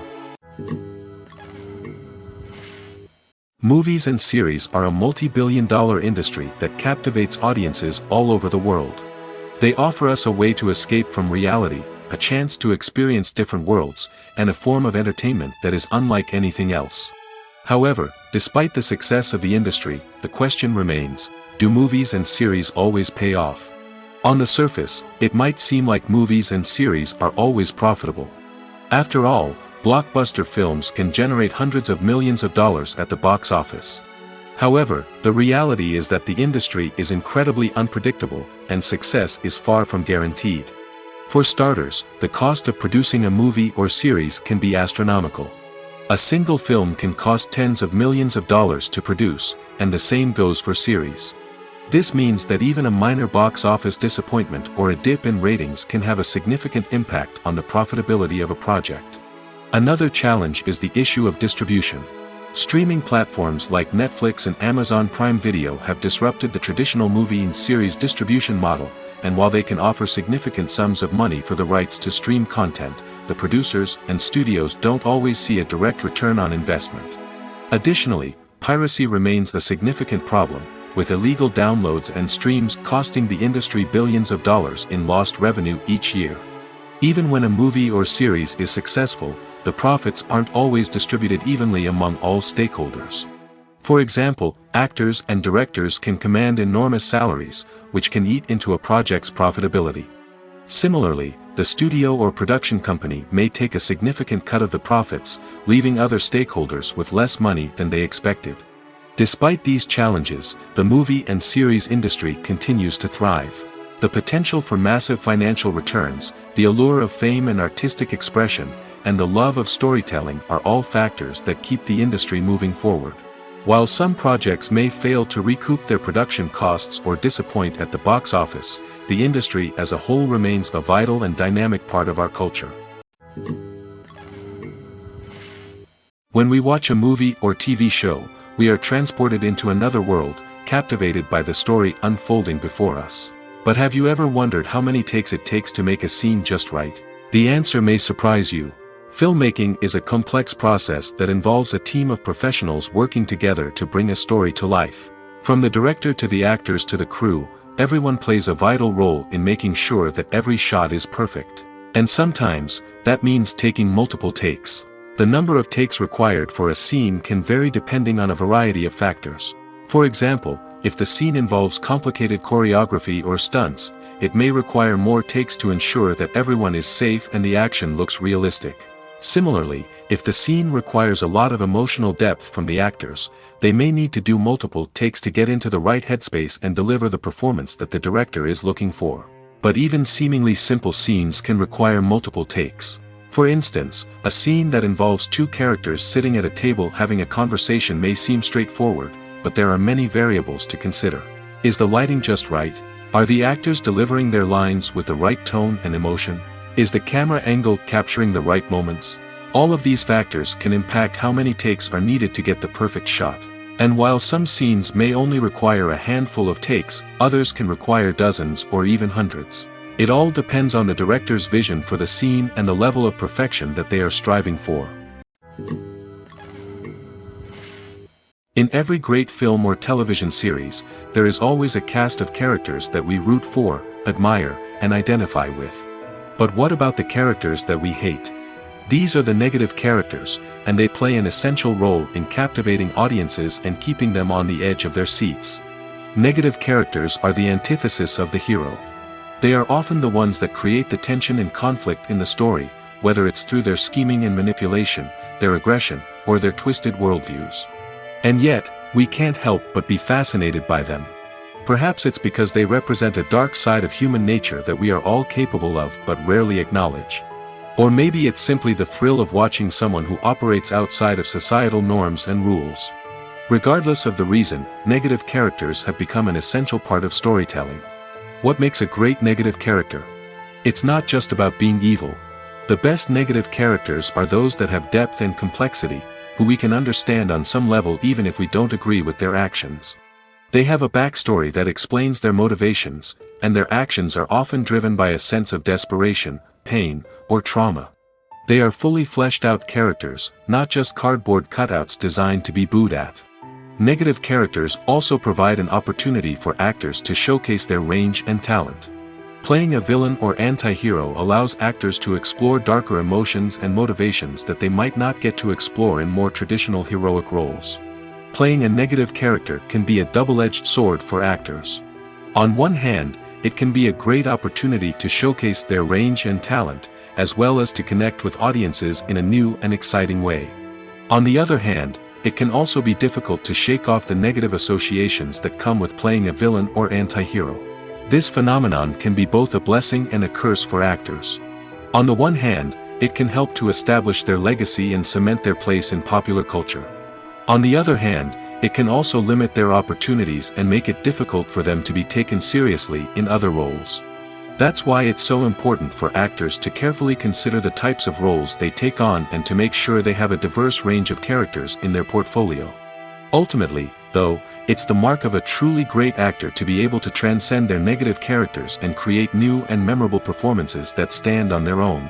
Movies and series are a multi-billion-dollar industry that captivates audiences all over the world. They offer us a way to escape from reality, a chance to experience different worlds, and a form of entertainment that is unlike anything else. However, despite the success of the industry, the question remains, do movies and series always pay off? On the surface, it might seem like movies and series are always profitable. After all, blockbuster films can generate hundreds of millions of dollars at the box office. However, the reality is that the industry is incredibly unpredictable, and success is far from guaranteed. For starters, the cost of producing a movie or series can be astronomical. A single film can cost tens of millions of dollars to produce, and the same goes for series. This means that even a minor box office disappointment or a dip in ratings can have a significant impact on the profitability of a project. Another challenge is the issue of distribution. Streaming platforms like Netflix and Amazon Prime Video have disrupted the traditional movie and series distribution model, and while they can offer significant sums of money for the rights to stream content, the producers and studios don't always see a direct return on investment. Additionally, piracy remains a significant problem, with illegal downloads and streams costing the industry billions of dollars in lost revenue each year. Even when a movie or series is successful, the profits aren't always distributed evenly among all stakeholders. For example, actors and directors can command enormous salaries, which can eat into a project's profitability. Similarly, the studio or production company may take a significant cut of the profits, leaving other stakeholders with less money than they expected. Despite these challenges, the movie and series industry continues to thrive. The potential for massive financial returns, the allure of fame and artistic expression, and the love of storytelling are all factors that keep the industry moving forward. While some projects may fail to recoup their production costs or disappoint at the box office, the industry as a whole remains a vital and dynamic part of our culture. When we watch a movie or TV show, we are transported into another world, captivated by the story unfolding before us. But have you ever wondered how many takes it takes to make a scene just right? The answer may surprise you. Filmmaking is a complex process that involves a team of professionals working together to bring a story to life. From the director to the actors to the crew, everyone plays a vital role in making sure that every shot is perfect. And sometimes, that means taking multiple takes. The number of takes required for a scene can vary depending on a variety of factors. For example, if the scene involves complicated choreography or stunts, it may require more takes to ensure that everyone is safe and the action looks realistic. Similarly, if the scene requires a lot of emotional depth from the actors, they may need to do multiple takes to get into the right headspace and deliver the performance that the director is looking for. But even seemingly simple scenes can require multiple takes. For instance, a scene that involves two characters sitting at a table having a conversation may seem straightforward, but there are many variables to consider. Is the lighting just right? Are the actors delivering their lines with the right tone and emotion? Is the camera angle capturing the right moments? All of these factors can impact how many takes are needed to get the perfect shot. And while some scenes may only require a handful of takes, others can require dozens or even hundreds. It all depends on the director's vision for the scene and the level of perfection that they are striving for. In every great film or television series, there is always a cast of characters that we root for, admire, and identify with. But what about the characters that we hate? These are the negative characters, and they play an essential role in captivating audiences and keeping them on the edge of their seats. Negative characters are the antithesis of the hero. They are often the ones that create the tension and conflict in the story, whether it's through their scheming and manipulation, their aggression, or their twisted worldviews. And yet, we can't help but be fascinated by them. Perhaps it's because they represent a dark side of human nature that we are all capable of but rarely acknowledge. Or maybe it's simply the thrill of watching someone who operates outside of societal norms and rules. Regardless of the reason, negative characters have become an essential part of storytelling. What makes a great negative character? It's not just about being evil. The best negative characters are those that have depth and complexity, who we can understand on some level even if we don't agree with their actions. They have a backstory that explains their motivations, and their actions are often driven by a sense of desperation, pain, or trauma. They are fully fleshed out characters, not just cardboard cutouts designed to be booed at. Negative characters also provide an opportunity for actors to showcase their range and talent. Playing a villain or anti-hero allows actors to explore darker emotions and motivations that they might not get to explore in more traditional heroic roles. Playing a negative character can be a double-edged sword for actors. On one hand, it can be a great opportunity to showcase their range and talent, as well as to connect with audiences in a new and exciting way. On the other hand, it can also be difficult to shake off the negative associations that come with playing a villain or anti-hero. This phenomenon can be both a blessing and a curse for actors. On the one hand, it can help to establish their legacy and cement their place in popular culture. On the other hand, it can also limit their opportunities and make it difficult for them to be taken seriously in other roles. That's why it's so important for actors to carefully consider the types of roles they take on and to make sure they have a diverse range of characters in their portfolio. Ultimately, though, it's the mark of a truly great actor to be able to transcend their negative characters and create new and memorable performances that stand on their own.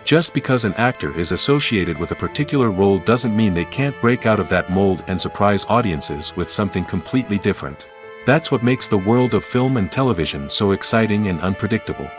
Just because an actor is associated with a particular role doesn't mean they can't break out of that mold and surprise audiences with something completely different. That's what makes the world of film and television so exciting and unpredictable.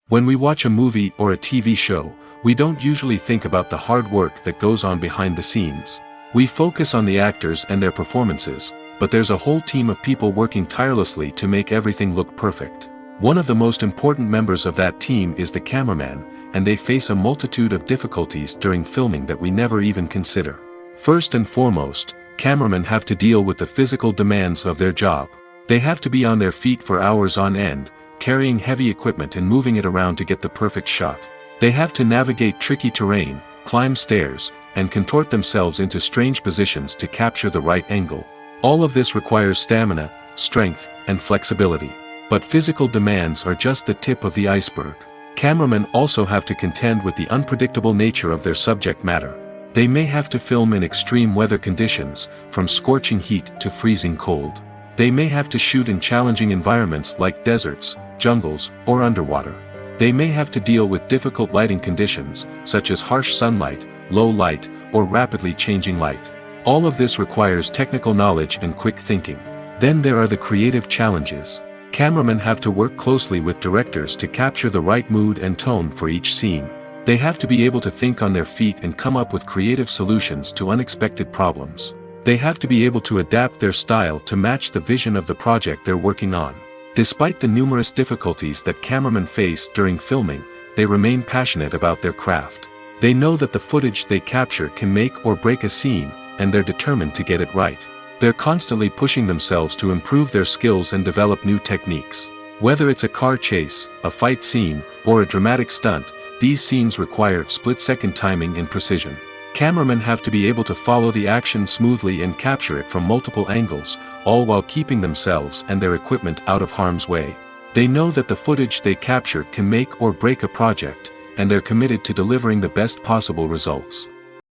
When we watch a movie or a TV show, we don't usually think about the hard work that goes on behind the scenes. We focus on the actors and their performances, but there's a whole team of people working tirelessly to make everything look perfect. One of the most important members of that team is the cameraman, and they face a multitude of difficulties during filming that we never even consider. First and foremost, cameramen have to deal with the physical demands of their job. They have to be on their feet for hours on end, carrying heavy equipment and moving it around to get the perfect shot. They have to navigate tricky terrain, climb stairs, and contort themselves into strange positions to capture the right angle. All of this requires stamina, strength, and flexibility. But physical demands are just the tip of the iceberg. Cameramen also have to contend with the unpredictable nature of their subject matter. They may have to film in extreme weather conditions, from scorching heat to freezing cold. They may have to shoot in challenging environments like deserts, jungles, or underwater. They may have to deal with difficult lighting conditions, such as harsh sunlight, low light, or rapidly changing light. All of this requires technical knowledge and quick thinking. Then there are the creative challenges. Cameramen have to work closely with directors to capture the right mood and tone for each scene. They have to be able to think on their feet and come up with creative solutions to unexpected problems. They have to be able to adapt their style to match the vision of the project they're working on. Despite the numerous difficulties that cameramen face during filming, they remain passionate about their craft. They know that the footage they capture can make or break a scene, and they're determined to get it right. They're constantly pushing themselves to improve their skills and develop new techniques. Whether it's a car chase, a fight scene, or a dramatic stunt, these scenes require split-second timing and precision. Cameramen have to be able to follow the action smoothly and capture it from multiple angles, all while keeping themselves and their equipment out of harm's way. They know that the footage they capture can make or break a project, and they're committed to delivering the best possible results.